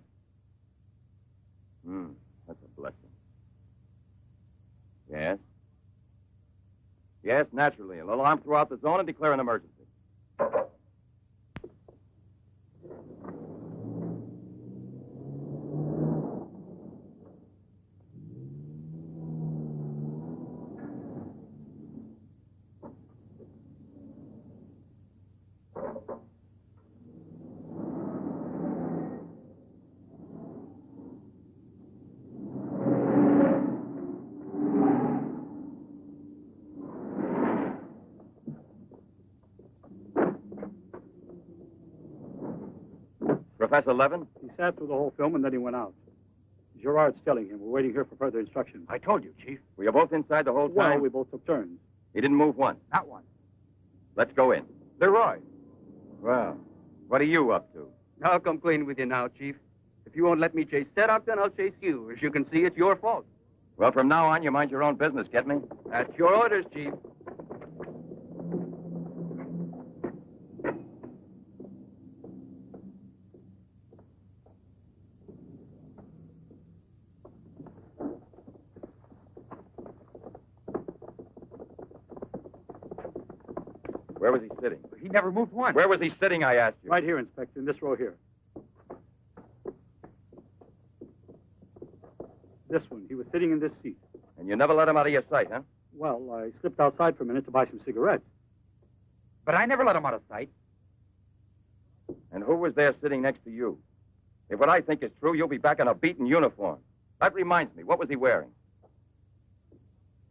That's a blessing. Yes? Yes, naturally. An alarm throughout the zone and declare an emergency. Professor Levin? He sat through the whole film and then he went out. Gerard's telling him. We're waiting here for further instructions. I told you, Chief. Were you both inside the whole time? Well, we both took turns. He didn't move once. Not one. Let's go in. Leroy. Well, what are you up to? I'll come clean with you now, Chief. If you won't let me chase Setup, then I'll chase you. As you can see, it's your fault. Well, from now on, you mind your own business, get me? That's your orders, Chief. Where was he sitting? He never moved once. Where was he sitting, I asked you? Right here, Inspector, in this row here. This one. He was sitting in this seat. And you never let him out of your sight, huh? Well, I slipped outside for a minute to buy some cigarettes. But I never let him out of sight. And who was there sitting next to you? If what I think is true, you'll be back in a beaten uniform. That reminds me, what was he wearing?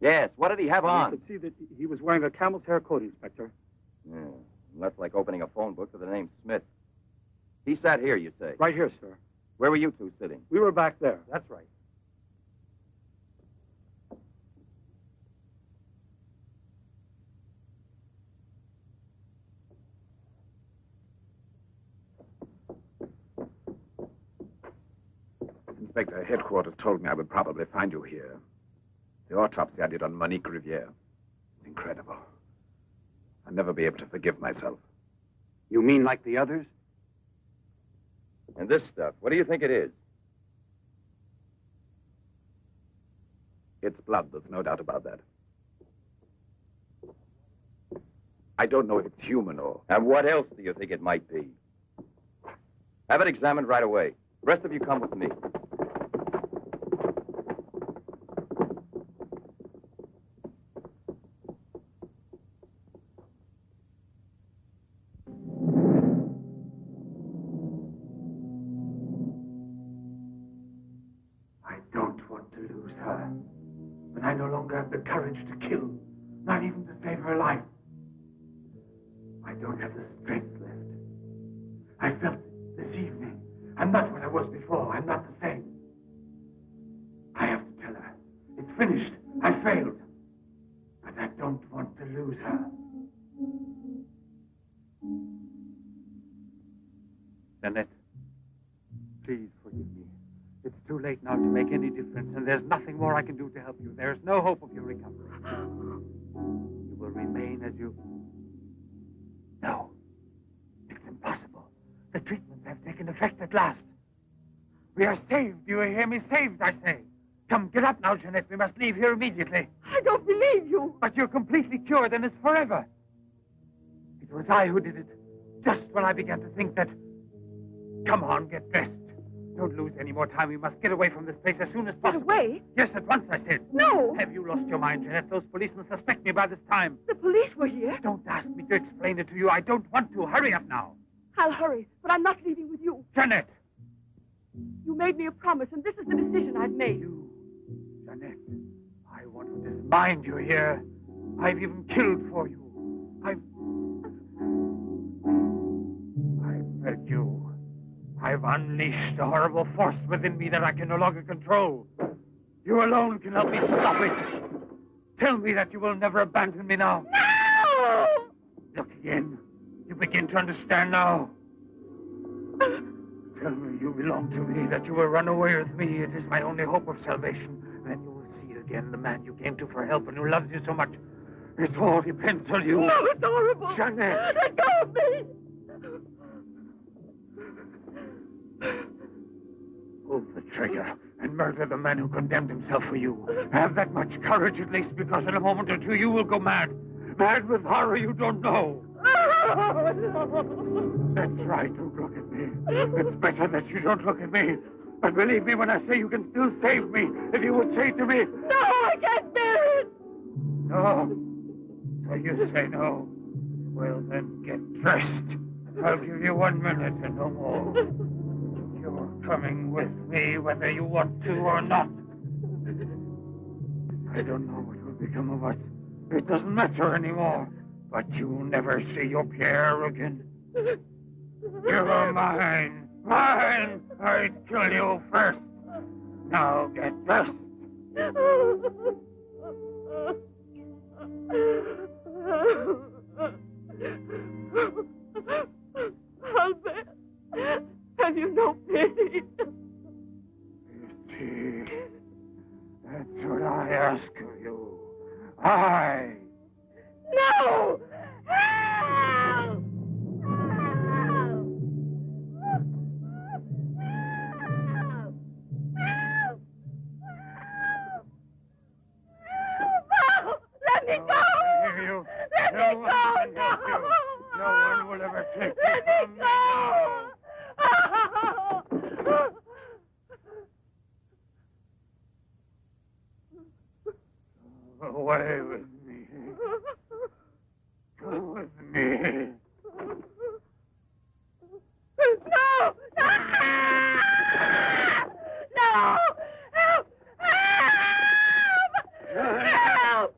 Yes, what did he have on? You could see that he was wearing a camel's hair coat, Inspector. Yeah, that's like opening a phone book with the name Smith. He sat here, you say? Right here, sir. Where were you two sitting? We were back there. That's right. Inspector, headquarters told me I would probably find you here. The autopsy I did on Monique Riviere. It's incredible. I'll never be able to forgive myself. You mean like the others? And this stuff, what do you think it is? It's blood, there's no doubt about that. I don't know if it's human or... And what else do you think it might be? Have it examined right away. The rest of you come with me. I don't want to lose her. But I no longer have the courage to kill, not even to save her life. I don't have the strength left. I felt it this evening. I'm not what I was before. I'm not the same. I have to tell her. It's finished. I failed. But I don't want to lose her. Annette, please forgive me. It's too late now to make any difference, and there's nothing more I can do to help you. There's no hope of your recovery. You will remain as you... No. It's impossible. The treatments have taken effect at last. We are saved. Do you hear me? Saved, I say. Come, get up now, Jeanette. We must leave here immediately. I don't believe you. But you're completely cured, and it's forever. It was I who did it. Just when I began to think that... Come on, get dressed. Don't lose any more time. We must get away from this place as soon as possible. Get away? Yes, at once, I said. No. Have you lost your mind, Jeanette? Those policemen suspect me by this time. The police were here. Don't ask me to explain it to you. I don't want to. Hurry up now. I'll hurry, but I'm not leaving with you. Jeanette! You made me a promise, and this is the decision I've made. You, Jeanette, I want to dismind you here. I've even killed for you. I've unleashed a horrible force within me that I can no longer control. You alone can help me stop it. Tell me that you will never abandon me now. No! Look again. You begin to understand now. Tell me you belong to me, that you will run away with me. It is my only hope of salvation. Then you will see again the man you came to for help and who loves you so much. It all depends on you. No, it's horrible. Jeanette. Let go of me. Pull the trigger and murder the man who condemned himself for you. Have that much courage at least, because in a moment or two you will go mad. Mad with horror you don't know. That's right, don't look at me. It's better that you don't look at me. But believe me when I say you can still save me, if you would say to me... No, I can't bear it. No. So you say no. Well, then get dressed. I'll give you 1 minute and no more. You're coming with me whether you want to or not. I don't know what will become of us. It doesn't matter anymore. But you'll never see your Pierre again. You're mine. Mine! I'd kill you first. Now get dressed. Albert, have you no pity? Pity? That's what I ask of you. I... No! Help! Let me go! Let me go! No! No one will ever take you Let me from me now. Go away with me. Go with me. No! No! No! Help! Help! Help!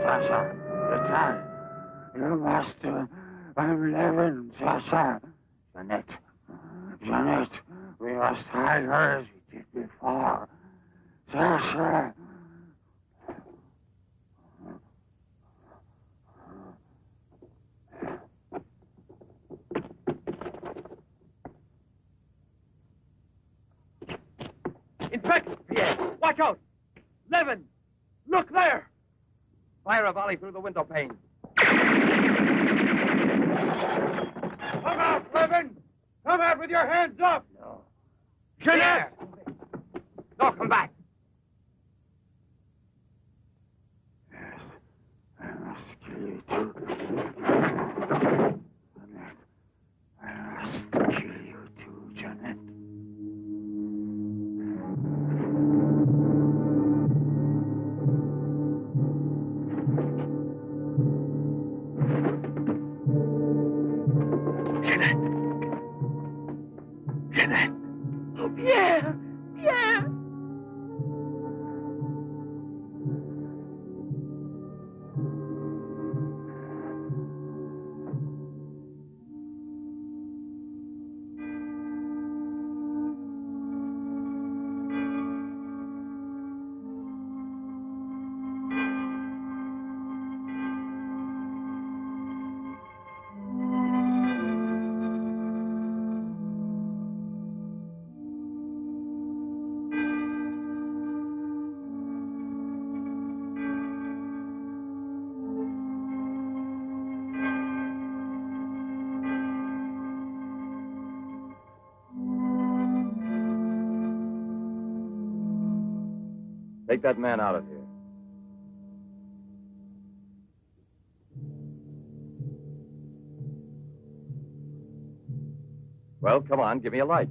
Sasha, the time. Your master. I'm Levin, Sasha. Jeanette, we must hide her as we did before. Sasha. Watch out! Levin! Look there! Fire a volley through the window pane. Come out, Levin! Come out with your hands up! No. Jeanette! No, come back. I must kill you too. I must kill you too, Jeanette. Jeanette. Oh, Pierre! Pierre! Take that man out of here. Well, come on, give me a light.